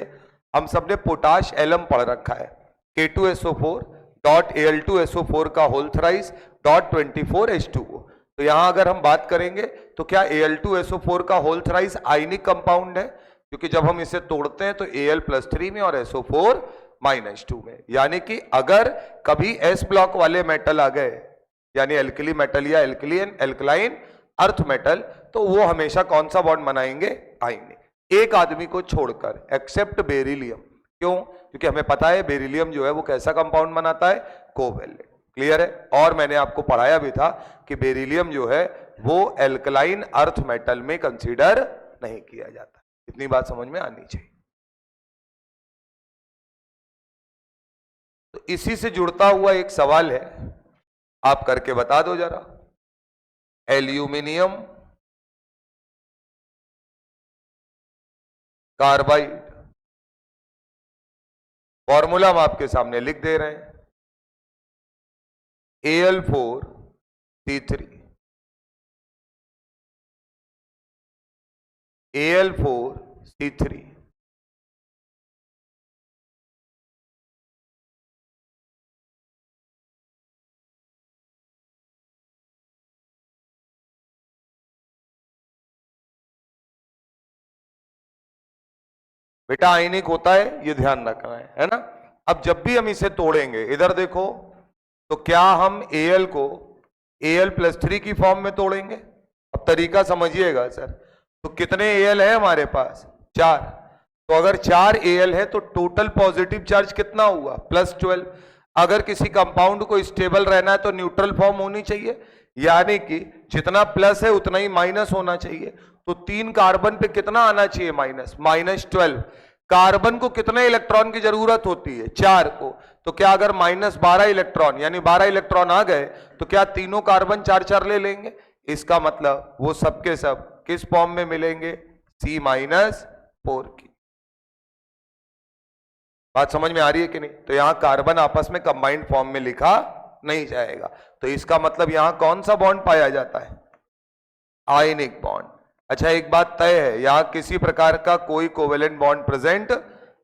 हम सबने पोटाश एलम पढ़ रखा है, K2SO4 डॉट Al2SO4 का होल थ्राइस डॉट 24H2O। तो यहां अगर हम बात करेंगे तो क्या Al2SO4 का होल थ्राइस आयनिक कंपाउंड है? क्योंकि जब हम इसे तोड़ते हैं तो Al+3 में और SO4-2 में। यानी कि अगर कभी एस ब्लॉक वाले मेटल आ गए, यानी एल्कली मेटल या एल्कलाइन अर्थ मेटल, तो वो हमेशा कौन सा बॉन्ड बनाएंगे? आयनिक। एक आदमी को छोड़कर, एक्सेप्ट बेरिलियम। क्यों? क्योंकि हमें पता है बेरिलियम जो है वो कैसा कंपाउंड बनाता है? कोवेलेंट। क्लियर है? और मैंने आपको पढ़ाया भी था कि बेरिलियम जो है वो एल्कलाइन अर्थ मेटल में कंसीडर नहीं किया जाता। इतनी बात समझ में आनी चाहिए। तो इसी से जुड़ता हुआ एक सवाल है, आप करके बता दो जरा। एल्यूमिनियम कार्बाइड, फॉर्मूला हम आपके सामने लिख दे रहे हैं। Al4C3, Al4C3, बेटा आयनिक होता है, ये ध्यान रखना है ना। अब जब भी हम इसे तोड़ेंगे, इधर देखो, तो क्या हम Al को Al+3 की फॉर्म में तोड़ेंगे? अब तरीका समझिएगा सर। तो कितने Al है हमारे पास? 4। तो अगर 4 Al है तो टोटल पॉजिटिव चार्ज कितना हुआ? +12। अगर किसी कंपाउंड को स्टेबल रहना है तो न्यूट्रल फॉर्म होनी चाहिए, यानी कि जितना प्लस है उतना ही माइनस होना चाहिए। तो 3 कार्बन पे कितना आना चाहिए? -12। कार्बन को कितने इलेक्ट्रॉन की जरूरत होती है? 4 को। तो क्या अगर -12 इलेक्ट्रॉन यानी 12 इलेक्ट्रॉन आ गए तो क्या तीनों कार्बन 4-4 ले लेंगे? इसका मतलब वो सबके सब किस फॉर्म में मिलेंगे? C-4 की। बात समझ में आ रही है कि नहीं? तो यहां कार्बन आपस में कंबाइंड फॉर्म में लिखा नहीं जाएगा। तो इसका मतलब यहां कौन सा बॉन्ड पाया जाता है? Ionic bond. अच्छा, एक बात तय है, यहां किसी प्रकार का कोई कोवेलेंट बॉन्ड प्रेजेंट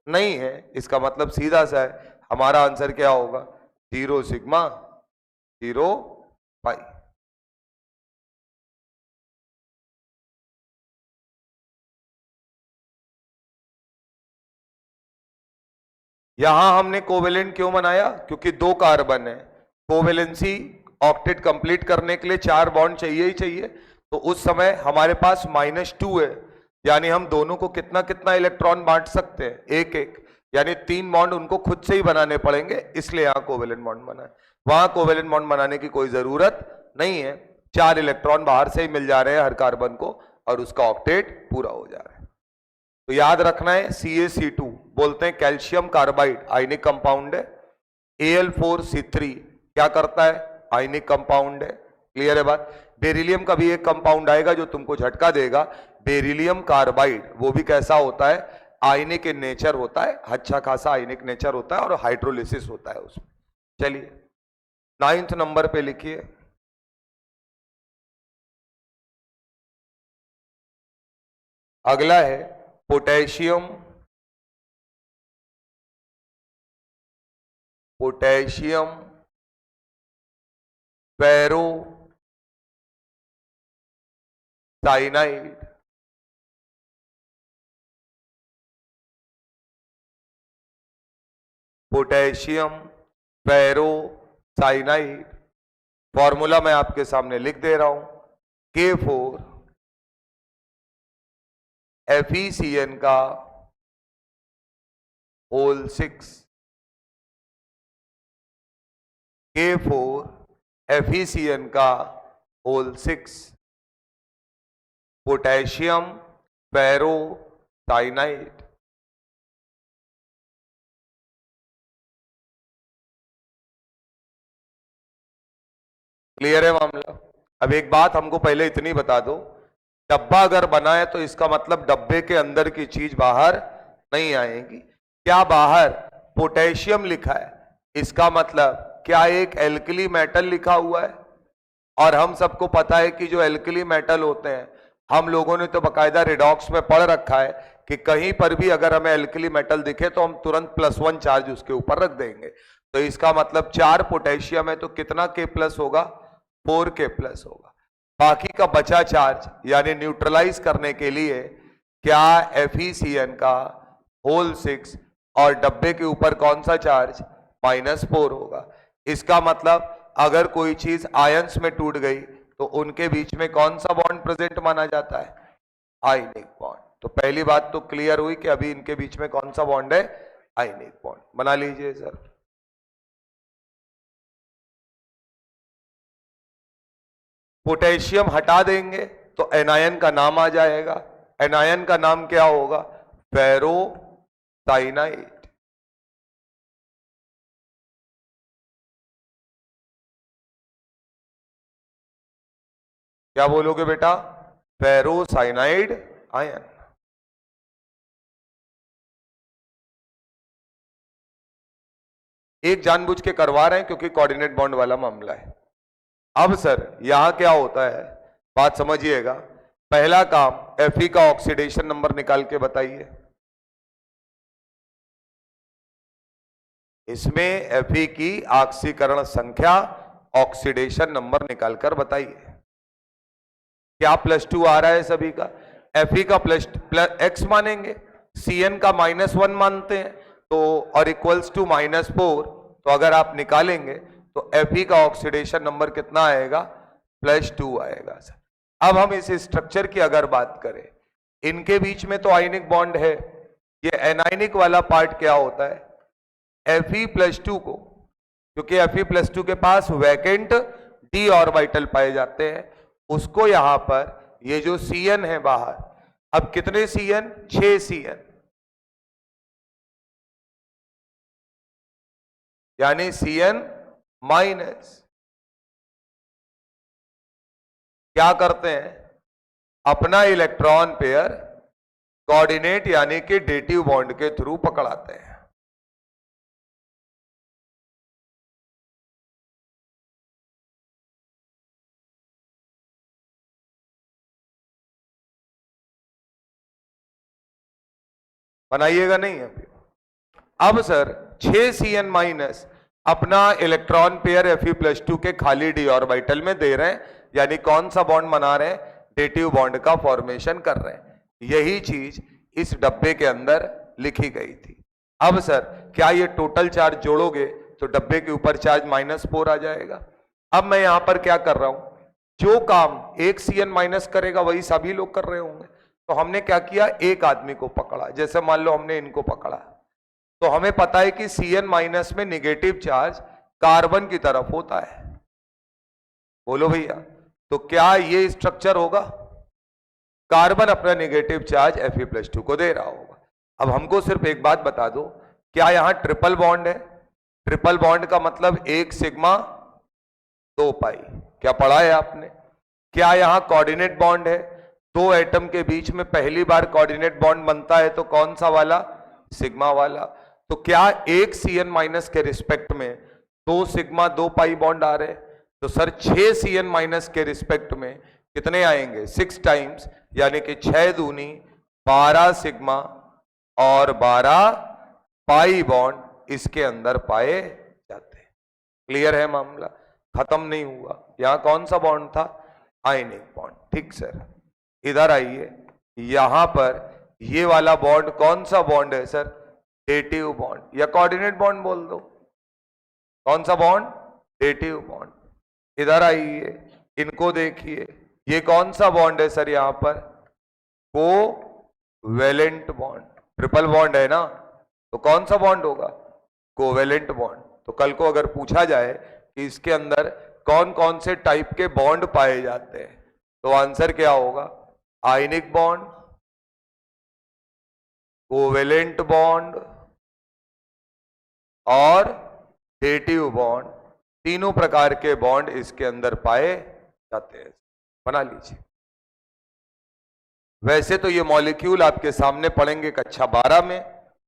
नहीं है। इसका मतलब सीधा सा है, हमारा आंसर क्या होगा? 0 सिग्मा 0 पाई। यहां हमने कोवेलेंट क्यों बनाया? क्योंकि 2 कार्बन है, कोवेलेंसी ऑक्टेट कंप्लीट करने के लिए 4 बॉन्ड चाहिए ही चाहिए। तो उस समय हमारे पास -2 है, यानी हम दोनों को कितना कितना इलेक्ट्रॉन बांट सकते हैं? 1-1, यानी 3 बॉन्ड उनको खुद से ही बनाने पड़ेंगे, इसलिए यहां कोवेलेंट बॉन्ड बना है। वहां कोवेलेंट बॉन्ड बनाने की कोई जरूरत नहीं है, 4 इलेक्ट्रॉन बाहर से ही मिल जा रहे हैं हर कार्बन को और उसका ऑक्टेट पूरा हो जा रहा है। तो याद रखना है, CaC2 बोलते हैं कैल्शियम कार्बाइड, आयनिक कंपाउंड है। Al4C3 क्या करता है? आयनिक कंपाउंड है। क्लियर है बात? बेरिलियम का भी एक कंपाउंड आएगा जो तुमको झटका देगा, बेरिलियम कार्बाइड। वो भी कैसा होता है? आयनिक इन नेचर होता है, अच्छा खासा आयनिक नेचर होता है और हाइड्रोलिसिस होता है उसमें। चलिए 9th नंबर पे लिखिए। अगला है potassium, potassium ferrocyanide, potassium ferrocyanide. Formula मैं आपके सामने लिख दे रहा हूं, K4 FeCN का होल 6, K4 FeCN का होल 6, पोटेशियम पेरो साइनाइड। क्लियर है मामला? अब एक बात हमको पहले इतनी बता दो, डब्बा अगर बना है तो इसका मतलब डब्बे के अंदर की चीज बाहर नहीं आएगी। क्या बाहर पोटेशियम लिखा है, इसका मतलब क्या एक एल्कली मेटल लिखा हुआ है? और हम सबको पता है कि जो एल्कली मेटल होते हैं, हम लोगों ने तो बकायदा रिडॉक्स में पढ़ रखा है कि कहीं पर भी अगर हमें एल्कली मेटल दिखे तो हम तुरंत +1 चार्ज उसके ऊपर रख देंगे। तो इसका मतलब 4 पोटेशियम है तो कितना K+ होगा? 4K+ होगा। बाकी का बचा चार्ज यानी न्यूट्रलाइज करने के लिए क्या FeCN का होल 6 और डब्बे के ऊपर कौन सा चार्ज? -4 होगा। इसका मतलब अगर कोई चीज आयंस में टूट गई तो उनके बीच में कौन सा बॉन्ड प्रेजेंट माना जाता है? Ionic bond. तो पहली बात तो क्लियर हुई कि अभी इनके बीच में कौन सा बॉन्ड है? Ionic bond. बना लीजिए सर। पोटेशियम हटा देंगे तो एनायन का नाम आ जाएगा। एनायन का नाम क्या होगा? फेरो साइनाइड। क्या बोलोगे बेटा? फेरो साइनाइड आयन। एक जानबूझ के करवा रहे हैं क्योंकि कोऑर्डिनेट बॉन्ड वाला मामला है। अब सर यहां क्या होता है, बात समझिएगा। पहला काम, Fe का ऑक्सीडेशन नंबर निकाल के बताइए। इसमें Fe की ऑक्सीकरण संख्या, ऑक्सीडेशन नंबर निकालकर बताइए। क्या +2 आ रहा है सभी का? Fe का प्लस x मानेंगे, Cn का -1 मानते हैं, तो और इक्वल्स टू -4, तो अगर आप निकालेंगे तो Fe का ऑक्सीडेशन नंबर कितना आएगा? +2 आएगा सर। अब हम इस स्ट्रक्चर की अगर बात करें, इनके बीच में तो आयनिक बॉन्ड है, ये एनायनिक वाला पार्ट क्या होता है? Fe+2 को, क्योंकि Fe+2 के पास वैकेंट d ऑर्बिटल पाए जाते हैं, उसको यहां पर ये जो Cn है बाहर, अब कितने Cn? 6 Cn, यानी Cn माइनस क्या करते हैं? अपना इलेक्ट्रॉन पेयर कोऑर्डिनेट यानी कि डेटिव बॉन्ड के थ्रू पकड़ाते हैं। बनाइएगा नहीं अभी। अब सर 6 Cn माइनस अपना इलेक्ट्रॉन पेयर Fe+2 के खाली d ऑर्बिटल में दे रहे हैं, यानी कौन सा बॉन्ड बना रहे हैं? डेटिव बॉन्ड का फॉर्मेशन कर रहे हैं। यही चीज इस डब्बे के अंदर लिखी गई थी। अब सर क्या ये टोटल चार्ज जोड़ोगे तो डब्बे के ऊपर चार्ज -4 आ जाएगा। अब मैं यहां पर क्या कर रहा हूं, जो काम एक Cn माइनस करेगा वही सभी लोग कर रहे होंगे, तो हमने क्या किया, एक आदमी को पकड़ा। जैसे मान लो हमने इनको पकड़ा, तो हमें पता है कि Cn माइनस में निगेटिव चार्ज कार्बन की तरफ होता है। बोलो भैया, तो क्या ये स्ट्रक्चर होगा? कार्बन अपना निगेटिव चार्ज Fe+2 को दे रहा होगा। अब हमको सिर्फ एक बात बता दो, क्या यहां ट्रिपल बॉन्ड है? ट्रिपल बॉन्ड का मतलब 1 सिग्मा 2 पाई, क्या पढ़ा है आपने? क्या यहां कोऑर्डिनेट बॉन्ड है? दो एटम के बीच में पहली बार कोऑर्डिनेट बॉन्ड बनता है तो कौन सा वाला? सिग्मा वाला। तो क्या एक Cn माइनस के रिस्पेक्ट में 2 सिग्मा 2 पाई बॉन्ड आ रहे? तो सर 6 Cn माइनस के रिस्पेक्ट में कितने आएंगे? 6 टाइम्स, यानी कि 6 दूनी 12 सिग्मा और 12 पाई बॉन्ड इसके अंदर पाए जाते हैं। क्लियर है मामला? खत्म नहीं हुआ। यहां कौन सा बॉन्ड था? Ionic bond. ठीक सर, इधर आइए। यहां पर ये वाला बॉन्ड कौन सा बॉन्ड है सर? डेटिव बॉन्ड या कोऑर्डिनेट बॉन्ड बोल दो। कौन सा बॉन्ड? Dative bond. इधर आइए, इनको देखिए, ये कौन सा बॉन्ड है सर? यहां पर कोवेलेंट बॉन्ड। ट्रिपल बॉन्ड है ना, तो कौन सा बॉन्ड होगा? Covalent bond. तो कल को अगर पूछा जाए कि इसके अंदर कौन कौन से टाइप के बॉन्ड पाए जाते हैं, तो आंसर क्या होगा? आयनिक बॉन्ड, कोवेलेंट बॉन्ड और डेटिव बॉन्ड, तीनों प्रकार के बॉन्ड इसके अंदर पाए जाते हैं। बना लीजिए। वैसे तो ये मॉलिक्यूल आपके सामने पढ़ेंगे कक्षा 12 में,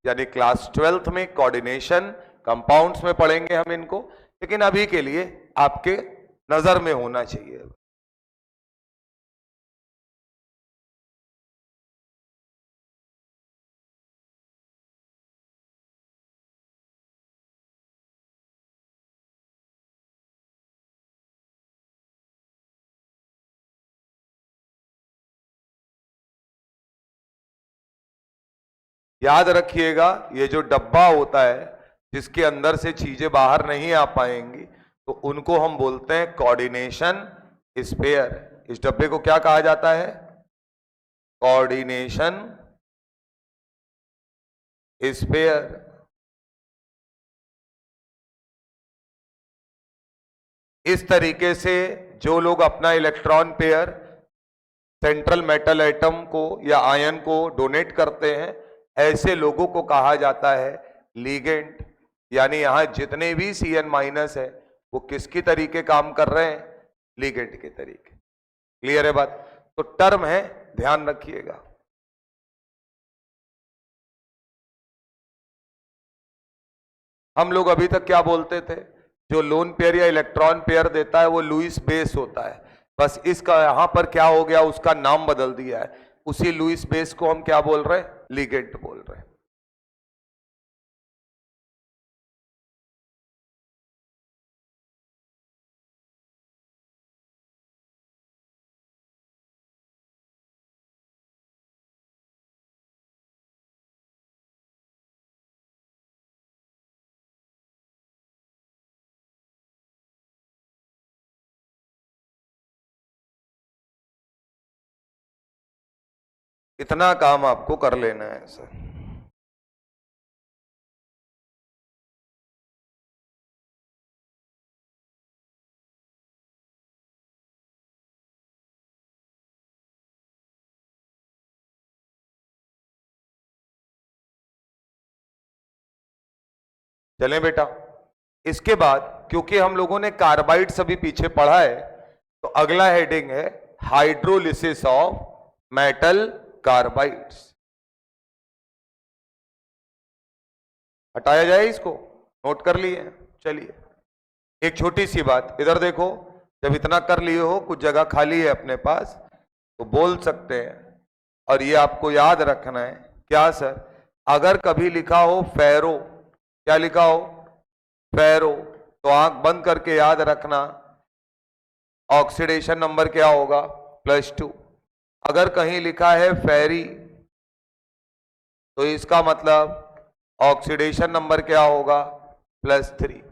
यानी क्लास 12th में कोऑर्डिनेशन कंपाउंड्स में पढ़ेंगे हम इनको, लेकिन अभी के लिए आपके नजर में होना चाहिए। याद रखिएगा, ये जो डब्बा होता है जिसके अंदर से चीजें बाहर नहीं आ पाएंगी, तो उनको हम बोलते हैं कोऑर्डिनेशन स्पेयर। इस डब्बे को क्या कहा जाता है? Coordination sphere. इस तरीके से जो लोग अपना electron pair central metal atom को या आयन को डोनेट करते हैं, ऐसे लोगों को कहा जाता है लीगेंड। यानी यहां जितने भी Cn माइनस है वो किसकी तरीके काम कर रहे हैं? लीगेंड के तरीके। क्लियर है बात? तो टर्म है, ध्यान रखिएगा। हम लोग अभी तक क्या बोलते थे, जो लोन पेयर या इलेक्ट्रॉन पेयर देता है वो लुईस बेस होता है। बस इसका यहां पर क्या हो गया, उसका नाम बदल दिया है। उसी लुईस बेस को हम क्या बोल रहे हैं, लिगेंड बोल रहे हैं। इतना काम आपको कर लेना है सर। चलें बेटा, इसके बाद क्योंकि हम लोगों ने कार्बाइड्स अभी पीछे पढ़ा है, तो अगला हेडिंग है हाइड्रोलिसिस ऑफ मेटल कार्बाइड्स। हटाया जाए इसको, नोट कर लिए। चलिए एक छोटी सी बात इधर देखो, जब इतना कर लिए हो, कुछ जगह खाली है अपने पास तो बोल सकते हैं, और ये आपको याद रखना है। क्या सर, अगर कभी लिखा हो फेरो, क्या लिखा हो, फेरो, तो आंख बंद करके याद रखना ऑक्सीडेशन नंबर क्या होगा, +2। अगर कहीं लिखा है फेरी, तो इसका मतलब ऑक्सीडेशन नंबर क्या होगा, +3।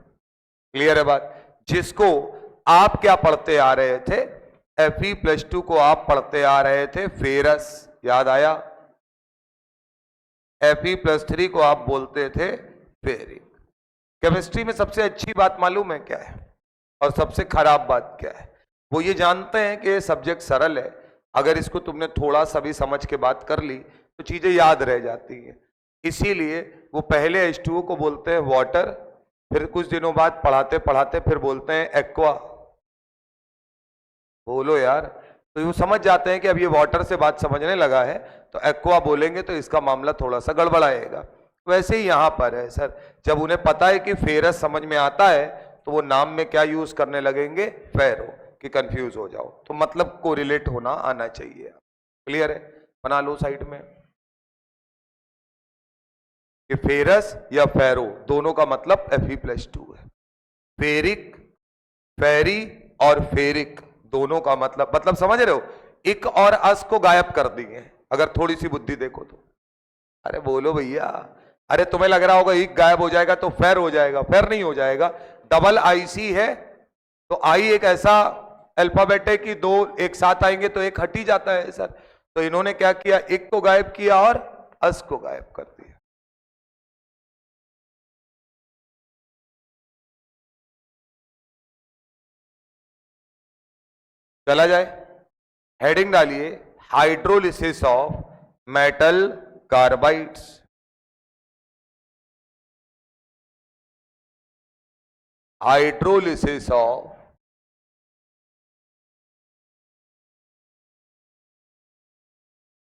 क्लियर है बात। जिसको आप क्या पढ़ते आ रहे थे, Fe+2 को आप पढ़ते आ रहे थे फेरस, याद आया। Fe+3 को आप बोलते थे फेरिक। केमिस्ट्री में सबसे अच्छी बात मालूम है क्या है, और सबसे खराब बात क्या है? वो ये जानते हैं कि ये सब्जेक्ट सरल है, अगर इसको तुमने थोड़ा सा भी समझ के बात कर ली तो चीजें याद रह जाती हैं। इसीलिए वो पहले H2O को बोलते हैं वाटर, फिर कुछ दिनों बाद पढ़ाते पढ़ाते फिर बोलते हैं एक्वा। बोलो यार, तो वो समझ जाते हैं कि अब ये वाटर से बात समझने लगा है, तो एक्वा बोलेंगे तो इसका मामला थोड़ा सा गड़बड़ाएगा। वैसे ही यहां पर है सर, जब उन्हें पता है कि फेरस समझ में आता है तो वो नाम में क्या यूज करने लगेंगे, फेरो, कि कंफ्यूज हो जाओ। तो मतलब कोरिलेट होना आना चाहिए। क्लियर है, बना लो साइड में कि फेरस या फेरो दोनों का मतलब Fe+2 है। फेरिक, फेरी और फेरिक दोनों का मतलब समझ रहे हो, इक और अस को गायब कर दिए अगर थोड़ी सी बुद्धि देखो तो। अरे बोलो भैया, अरे तुम्हें लग रहा होगा इक गायब हो जाएगा तो फेर हो जाएगा, फेर नहीं हो जाएगा। डबल IC है तो आई एक ऐसा अल्फाबेट है कि दो एक साथ आएंगे तो एक हट ही जाता है सर। तो इन्होंने क्या किया, एक को गायब किया और अस को गायब कर दिया। चला जाए, हेडिंग डालिए hydrolysis of metal carbides. Hydrolysis of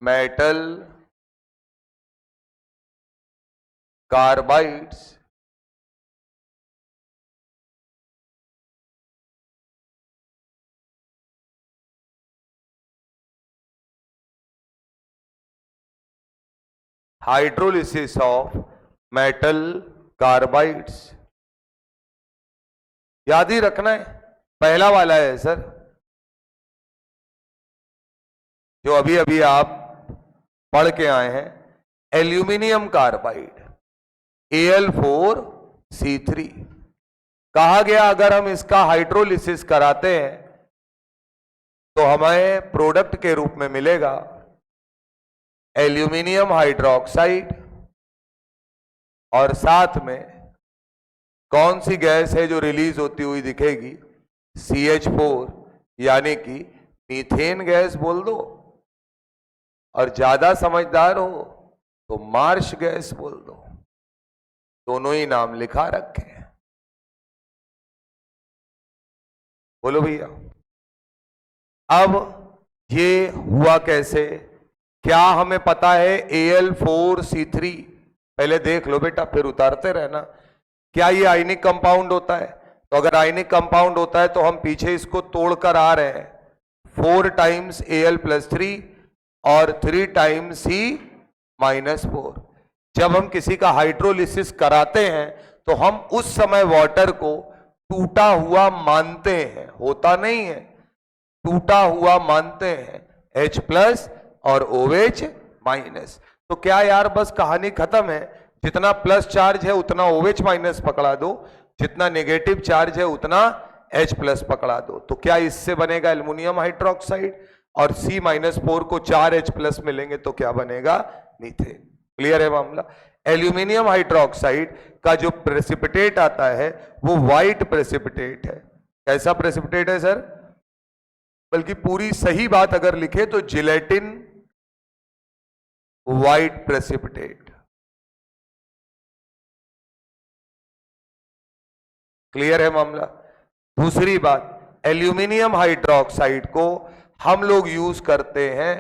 metal carbides hydrolysis of metal carbides. याद ही रखना है, पहला वाला है सर, जो अभी अभी आप पढ़ के आए हैं, एल्यूमिनियम कार्बाइड Al4C3। कहा गया अगर हम इसका हाइड्रोलिसिस कराते हैं तो हमें प्रोडक्ट के रूप में मिलेगा एल्यूमिनियम हाइड्रोक्साइड, और साथ में कौन सी गैस है जो रिलीज होती हुई दिखेगी, CH4, यानी कि मीथेन गैस बोल दो, और ज्यादा समझदार हो तो मार्श गैस बोल दो। दोनों ही नाम लिखा रखे हैं। बोलो भैया, अब ये हुआ कैसे, क्या हमें पता है Al4C3? पहले देख लो बेटा, फिर उतारते रहना। क्या ये आयनिक कंपाउंड होता है? तो अगर आयनिक कंपाउंड होता है तो हम पीछे इसको तोड़कर आ रहे हैं, 4 टाइम्स Al+3 और 3 टाइम्स C-4। जब हम किसी का हाइड्रोलिसिस कराते हैं तो हम उस समय वाटर को टूटा हुआ मानते हैं, होता नहीं है, टूटा हुआ मानते हैं, H+ और OH-। तो क्या यार बस कहानी खत्म है? जितना प्लस चार्ज है उतना OH- पकड़ा दो, जितना नेगेटिव चार्ज है उतना H+ पकड़ा दो। तो क्या इससे बनेगा एल्युमिनियम हाइड्रोक्साइड, और C-4 को 4 H+ मिलेंगे तो क्या बनेगा? मीथेन। क्लियर है मामला? एल्यूमिनियम हाइड्रोक्साइड का जो प्रेसिपिटेट आता है वो व्हाइट प्रेसिपिटेट है। कैसा प्रेसिपिटेट है सर? बल्कि पूरी सही बात अगर लिखे तो जिलेटिन व्हाइट प्रेसिपिटेट। क्लियर है मामला? दूसरी बात, एल्यूमिनियम हाइड्रोक्साइड को हम लोग यूज करते हैं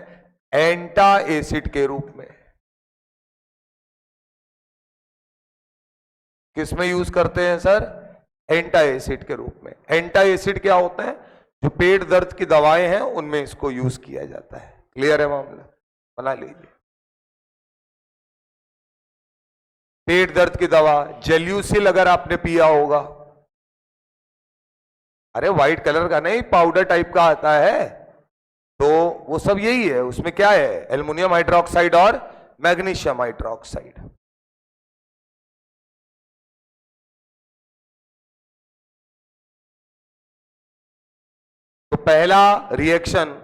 एंटा एसिड के रूप में। किस में यूज करते हैं सर? एंटा एसिड के रूप में। एंटा एसिड क्या होता है? जो पेट दर्द की दवाएं हैं उनमें इसको यूज किया जाता है। क्लियर है मामला? बना लीजिए। पेट दर्द की दवा जेल्यूसिल अगर आपने पिया होगा, अरे व्हाइट कलर का नहीं, पाउडर टाइप का आता है, तो वो सब यही है। उसमें क्या है? एल्युमिनियम हाइड्रोक्साइड और मैग्नीशियम हाइड्रोक्साइड। तो पहला रिएक्शन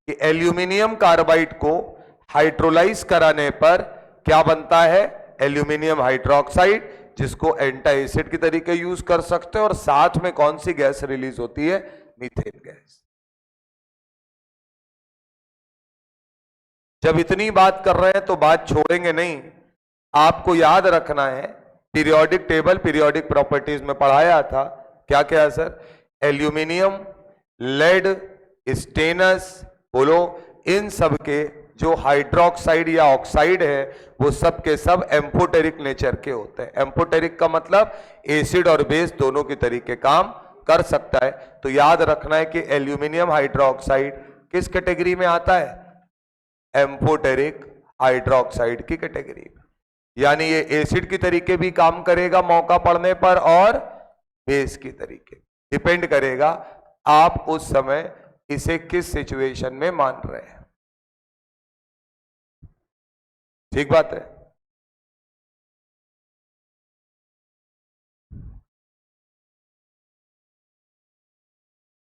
कि एल्यूमिनियम कार्बाइड को हाइड्रोलाइज कराने पर क्या बनता है? एल्यूमिनियम हाइड्रोक्साइड, जिसको एंटा एसिड की तरीके यूज कर सकते हैं। और साथ में कौन सी गैस रिलीज होती है? Methane gas. जब इतनी बात कर रहे हैं तो बात छोड़ेंगे नहीं। आपको याद रखना है, पीरियोडिक टेबल, पीरियोडिक प्रॉपर्टीज में पढ़ाया था। क्या क्या सर? एल्यूमिनियम, लेड, स्टेनस, बोलो, इन सब के जो हाइड्रोक्साइड या ऑक्साइड है वो सब के सब एम्फोटेरिक नेचर के होते हैं। एम्फोटेरिक का मतलब एसिड और बेस दोनों की तरीके काम कर सकता है। तो याद रखना है कि एल्यूमिनियम हाइड्रोक्साइड किस कैटेगरी में आता है? एम्फोटेरिक हाइड्रोक्साइड की कैटेगरी में। यानी ये एसिड की तरीके भी काम करेगा मौका पड़ने पर, और बेस की तरीके। डिपेंड करेगा आप उस समय इसे किस सिचुएशन में मान रहे हैं। ठीक बात है?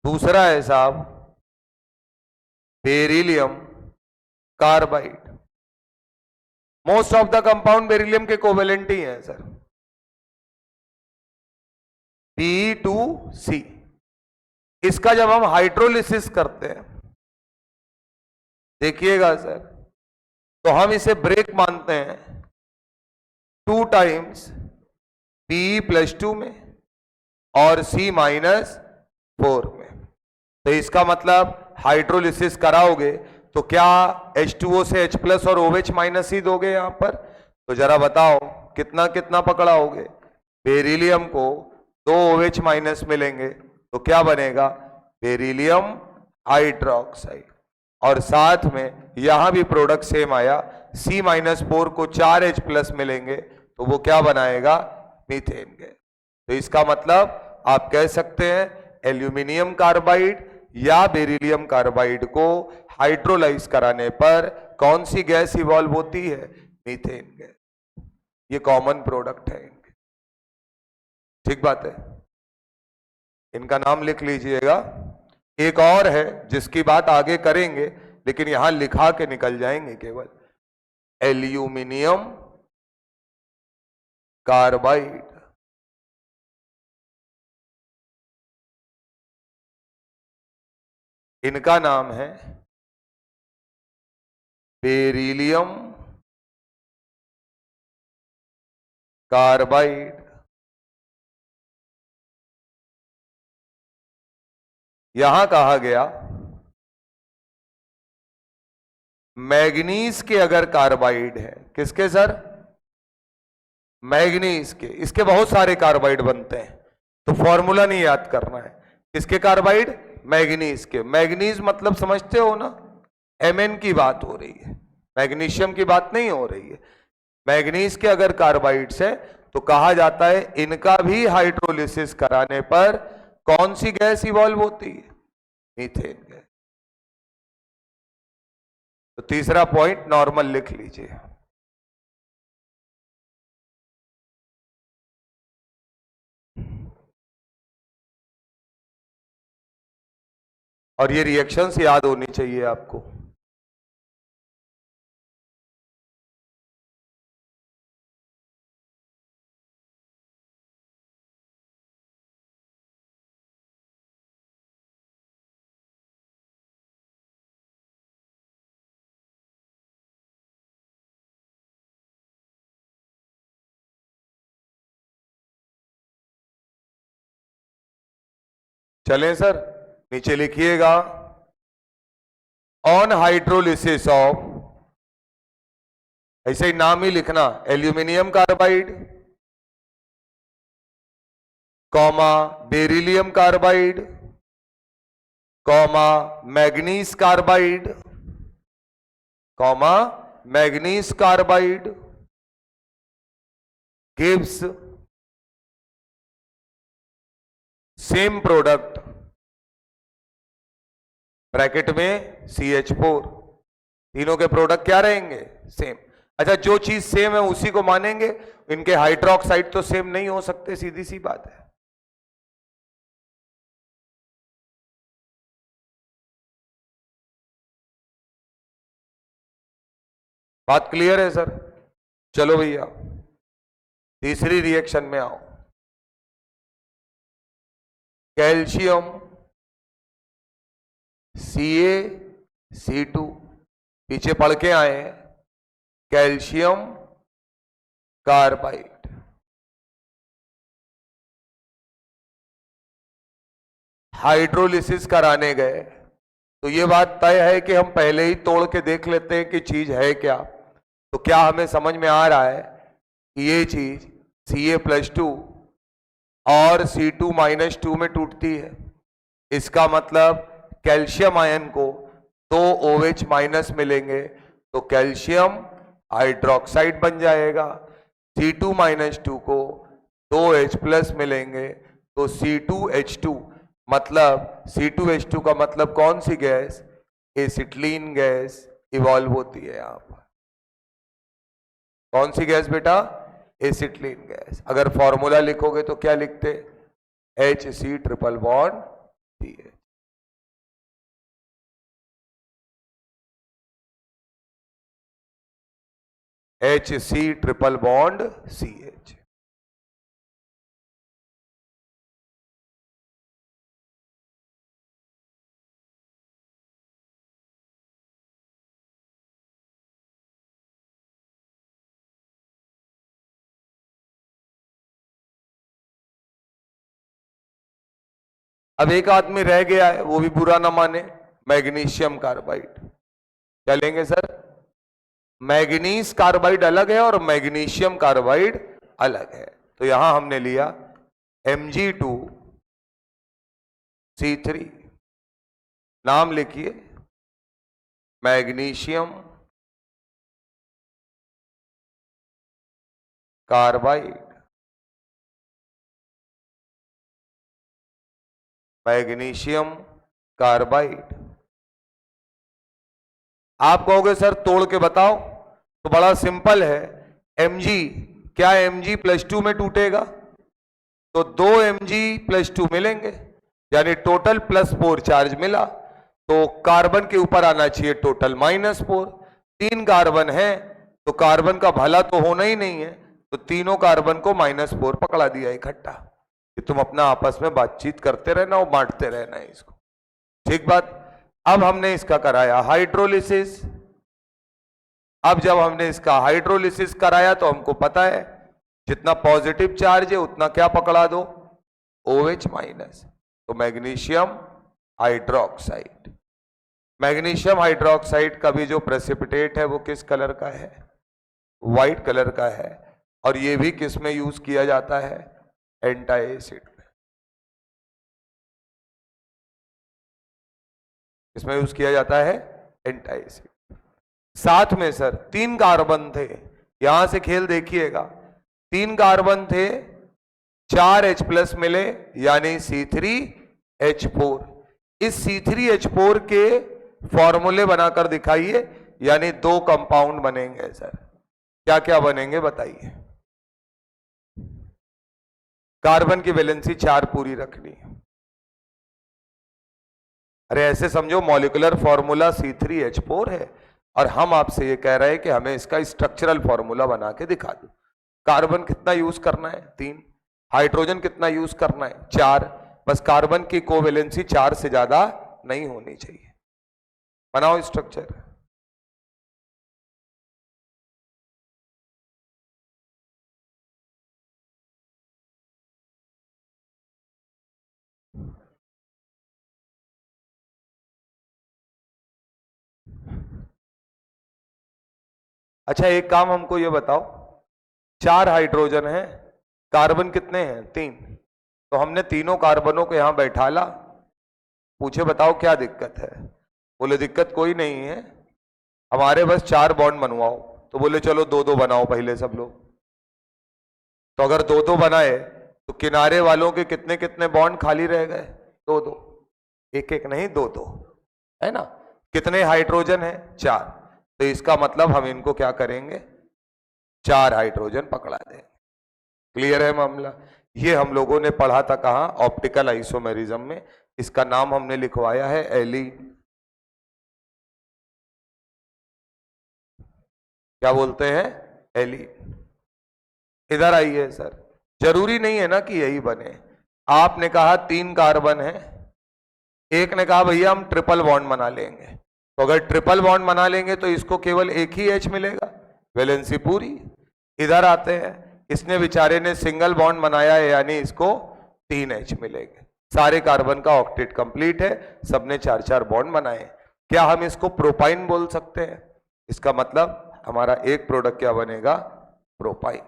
दूसरा है साहब beryllium carbide. Most of the compound beryllium के कोवेलेंट ही है सर, Be2C। इसका जब हम हाइड्रोलिसिस करते हैं, देखिएगा सर, तो हम इसे ब्रेक मानते हैं 2 टाइम्स Be+2 में और C-4 में। तो इसका मतलब हाइड्रोलिसिस कराओगे तो क्या H2O से H+ और OH- ही दोगे यहां पर? तो जरा बताओ कितना कितना पकड़ाओगे? बेरिलियम को 2 OH- मिलेंगे तो क्या बनेगा? Beryllium hydroxide. और साथ में यहां भी प्रोडक्ट सेम आया, C-4 को 4 H+ मिलेंगे तो वो क्या बनाएगा? Methane gas. तो इसका मतलब आप कह सकते हैं एल्यूमिनियम कार्बाइड या बेरिलियम कार्बाइड को हाइड्रोलाइज कराने पर कौन सी गैस इवॉल्व होती है? Methane gas. ये कॉमन प्रोडक्ट है इनके। ठीक बात है? इनका नाम लिख लीजिएगा। एक और है जिसकी बात आगे करेंगे, लेकिन यहां लिखा के निकल जाएंगे केवल, एल्यूमिनियम कार्बाइड। इनका नाम है बेरिलियम कार्बाइड। यहां कहा गया मैग्नीज के अगर कार्बाइड है, किसके सर? मैग्नीज के, इसके बहुत सारे कार्बाइड बनते हैं, तो फॉर्मूला नहीं याद करना है। किसके कार्बाइड? मैग्नीज के। मैग्नीज मतलब समझते हो ना, Mn की बात हो रही है, मैग्नीशियम की बात नहीं हो रही है। मैग्नीज के अगर कार्बाइड्स है तो कहा जाता है इनका भी हाइड्रोलिसिस कराने पर कौन सी गैस इवॉल्व होती है? Methane gas. तो तीसरा पॉइंट नॉर्मल लिख लीजिए। और ये रिएक्शंस याद होनी चाहिए आपको। चलें सर, नीचे लिखिएगा ऑन हाइड्रोलिसिस ऑफ, ऐसे ही नाम ही लिखना, aluminium carbide, comma beryllium carbide, comma manganese carbide, comma manganese carbide gives same product, bracket में CH4। तीनों के प्रोडक्ट क्या रहेंगे? सेम। अच्छा, जो चीज सेम है उसी को मानेंगे, इनके हाइड्रोक्साइड तो सेम नहीं हो सकते, सीधी सी बात है। बात क्लियर है सर? चलो भैया तीसरी रिएक्शन में आओ। कैल्शियम CaC2, पीछे पढ़ के आए हैं, कैल्शियम कार्बाइड। हाइड्रोलिसिस कराने गए तो ये बात तय है कि हम पहले ही तोड़ के देख लेते हैं कि चीज है क्या। तो क्या हमें समझ में आ रहा है कि ये चीज Ca+2 और C2-2 में टूटती है? इसका मतलब कैल्शियम आयन को 2 OH- मिलेंगे तो कैल्शियम हाइड्रोक्साइड बन जाएगा। C2-2 को 2H+ मिलेंगे तो C2H2, मतलब C2H2 का मतलब कौन सी गैस? एसिटिलीन गैस इवॉल्व होती है यहां पर। कौन सी गैस बेटा? Acetylene gas. अगर फॉर्मूला लिखोगे तो क्या लिखते? HC∼CH। HC∼CH। अब एक आदमी रह गया है, वो भी बुरा ना माने, मैग्नीशियम कार्बाइड। क्या लेंगे सर? मैग्नीज कार्बाइड अलग है और मैग्नीशियम कार्बाइड अलग है। तो यहां हमने लिया Mg2C3, नाम लिखिए मैग्नीशियम कार्बाइड, मैग्नीशियम कार्बाइड। आप कहोगे सर तोड़ के बताओ, तो बड़ा सिंपल है। Mg, क्या Mg+2 में टूटेगा? तो 2 Mg+2 मिलेंगे, यानी टोटल +4 चार्ज मिला। तो कार्बन के ऊपर आना चाहिए टोटल -4। 3 कार्बन है तो कार्बन का भला तो होना ही नहीं है, तो तीनों कार्बन को -4 पकड़ा दिया इकट्ठा कि तुम अपना आपस में बातचीत करते रहना और बांटते रहना है इसको। ठीक बात। अब हमने इसका कराया हाइड्रोलिसिस। अब जब हमने इसका हाइड्रोलिसिस कराया तो हमको पता है जितना पॉजिटिव चार्ज है उतना क्या पकड़ा दो? OH-। तो मैग्नीशियम हाइड्रोक्साइड। मैग्नीशियम हाइड्रोक्साइड का भी जो प्रेसिपिटेट है वो किस कलर का है? व्हाइट कलर का है। और ये भी किस में यूज किया जाता है? एंटी एसिड में। इसमें यूज किया जाता है एंटी एसिड। साथ में सर 3 कार्बन थे, यहां से खेल देखिएगा, 3 कार्बन थे, 4 H+ मिले यानी C3H4। इस C3H4 के फॉर्मूले बनाकर दिखाइए, यानी 2 कंपाउंड बनेंगे सर। क्या क्या बनेंगे बताइए? कार्बन की वैलेंसी 4 पूरी रखनी है। अरे ऐसे समझो मॉलिक्यूलर फॉर्मूला C3H4 है और हम आपसे ये कह रहे हैं कि हमें इसका स्ट्रक्चरल फॉर्मूला बना के दिखा दो। कार्बन कितना यूज करना है? 3। हाइड्रोजन कितना यूज करना है? 4। बस कार्बन की कोवेलेंसी 4 से ज्यादा नहीं होनी चाहिए। बनाओ स्ट्रक्चर। अच्छा एक काम हमको ये बताओ, 4 हाइड्रोजन है, कार्बन कितने हैं? 3। तो हमने तीनों कार्बनों को यहां बैठाला, पूछे बताओ क्या दिक्कत है? बोले दिक्कत कोई नहीं है, हमारे बस 4 बॉन्ड बनवाओ। तो बोले चलो 2-2 बनाओ पहले सब लोग। तो अगर 2-2 बनाए तो किनारे वालों के कितने कितने बॉन्ड खाली रह गए? 2-2। एक एक नहीं, 2-2, है ना? कितने हाइड्रोजन है? 4। तो इसका मतलब हम इनको क्या करेंगे? 4 हाइड्रोजन पकड़ा देंगे। क्लियर है मामला? ये हम लोगों ने पढ़ा था कहां? ऑप्टिकल आइसोमेरिज्म में। इसका नाम हमने लिखवाया है एलीन। क्या बोलते हैं? एलीन। इधर आइए सर, जरूरी नहीं है ना कि यही बने। आपने कहा 3 कार्बन है, एक ने कहा भैया हम ट्रिपल बॉन्ड बना लेंगे। तो अगर ट्रिपल बॉन्ड बना लेंगे तो इसको केवल एक ही H मिलेगा, वैलेंसी पूरी। इधर आते हैं, इसने बेचारे ने सिंगल बॉन्ड बनाया है यानी इसको 3 H मिलेंगे। सारे कार्बन का ऑक्टेट कंप्लीट है, सबने 4-4 बॉन्ड बनाए। क्या हम इसको प्रोपाइन बोल सकते हैं? इसका मतलब हमारा एक प्रोडक्ट क्या बनेगा? प्रोपाइन।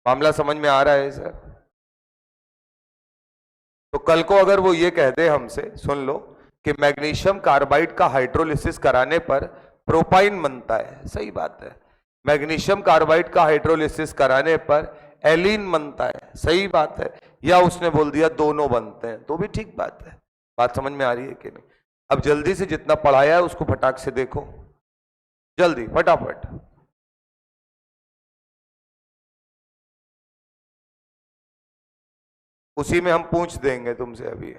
मामला समझ में आ रहा है सर? तो कल को अगर वो ये कह दे हमसे, सुन लो, कि मैग्नीशियम कार्बाइड का हाइड्रोलिसिस कराने पर प्रोपाइन बनता है, सही बात है। मैग्नीशियम कार्बाइड का हाइड्रोलिसिस कराने पर एलीन बनता है, सही बात है। या उसने बोल दिया दोनों बनते हैं, तो भी ठीक बात है। बात समझ में आ रही है कि नहीं? अब जल्दी से जितना पढ़ाया है उसको फटाक से देखो, जल्दी फटाफट। उसी में हम पूछ देंगे तुमसे अभी।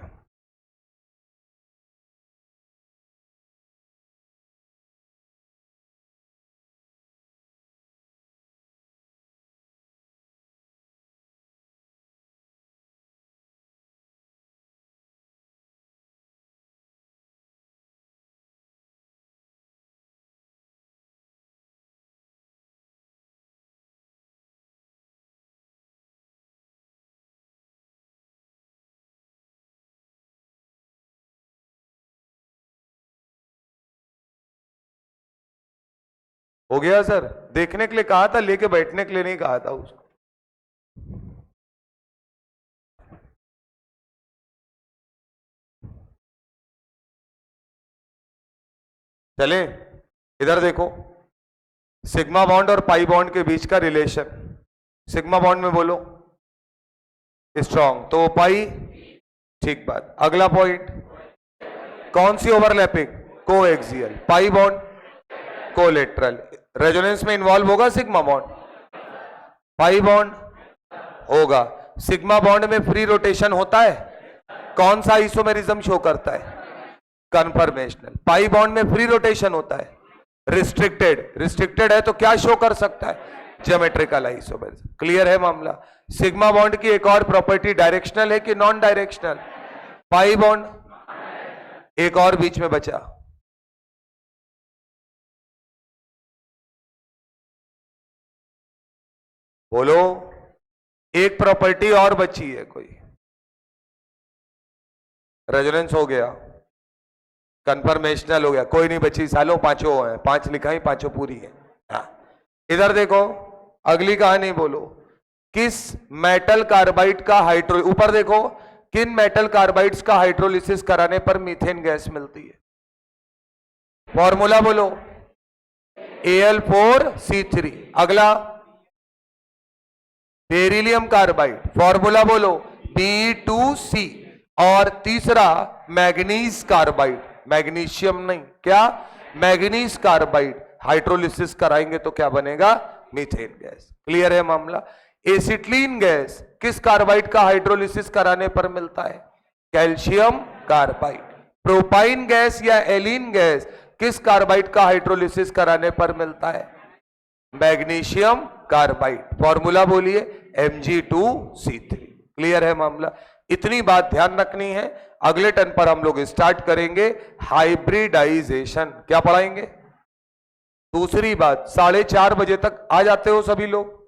हो गया सर? देखने के लिए कहा था, लेके बैठने के लिए नहीं कहा था उसको। चले इधर देखो, सिग्मा बॉन्ड और पाई बॉन्ड के बीच का रिलेशन। सिग्मा बॉन्ड में बोलो स्ट्रॉन्ग, तो पाई, ठीक बात। अगला पॉइंट, कौन सी overlapping? Coaxial. Pi bond collateral. Resonance में इन्वॉल्व होगा सिग्मा बॉन्ड, पाई बॉन्ड होगा। सिग्मा बॉन्ड में फ्री रोटेशन होता है, कौन सा आइसोमेरिज्म शो करता है? कन्फर्मेशनल। पाई बॉन्ड में फ्री रोटेशन होता है, रिस्ट्रिक्टेड। रिस्ट्रिक्टेड है तो क्या शो कर सकता है? Geometrical isomerism. क्लियर है मामला? सिग्मा बॉन्ड की एक और प्रॉपर्टी डायरेक्शनल है कि नॉन डायरेक्शनल? पाई बॉन्ड, एक और बीच में बचा, बोलो। एक प्रॉपर्टी और बची है कोई? रेजोनेंस हो गया, कन्फर्मेशनल हो गया, कोई नहीं बची सालों, पांचों है, 5 लिखा ही, पांचों पूरी है। हाँ, इधर देखो अगली कहानी बोलो। किस मेटल कार्बाइड का हाइड्रो, ऊपर देखो, किन मेटल कार्बाइड्स का हाइड्रोलिसिस कराने पर मीथेन गैस मिलती है? फॉर्मूला बोलो। Al4C3। अगला बेरिलियम कार्बाइड, फॉर्मूला बोलो B2C। और तीसरा मैग्नीज कार्बाइड, मैग्नीशियम नहीं, क्या? मैग्नीज कार्बाइड हाइड्रोलिसिस कराएंगे तो क्या बनेगा? Methane gas. क्लियर है मामला? एसिटिलीन गैस किस कार्बाइड का हाइड्रोलिसिस कराने पर मिलता है? Calcium carbide. प्रोपाइन गैस या एलीन गैस किस कार्बाइड का हाइड्रोलिसिस कराने पर मिलता है? Magnesium carbide. फॉर्मूला बोलिए Mg2C3। क्लियर है मामला? इतनी बात ध्यान रखनी है। अगले टर्न पर हम लोग स्टार्ट करेंगे हाइब्रिडाइजेशन। क्या पढ़ाएंगे? दूसरी बात, 4:30 बजे तक आ जाते हो सभी लोग।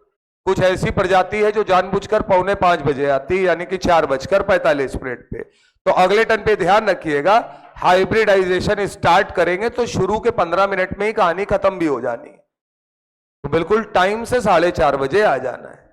कुछ ऐसी प्रजाति है जो जानबूझकर 4:45 बजे आती है, यानी कि 4:45 पे। तो अगले टर्न पे ध्यान रखिएगा, हाइब्रिडाइजेशन स्टार्ट करेंगे तो शुरू के 15 मिनट में ही कहानी खत्म भी हो जानी है। तो बिल्कुल टाइम से 4:30 बजे आ जाना है।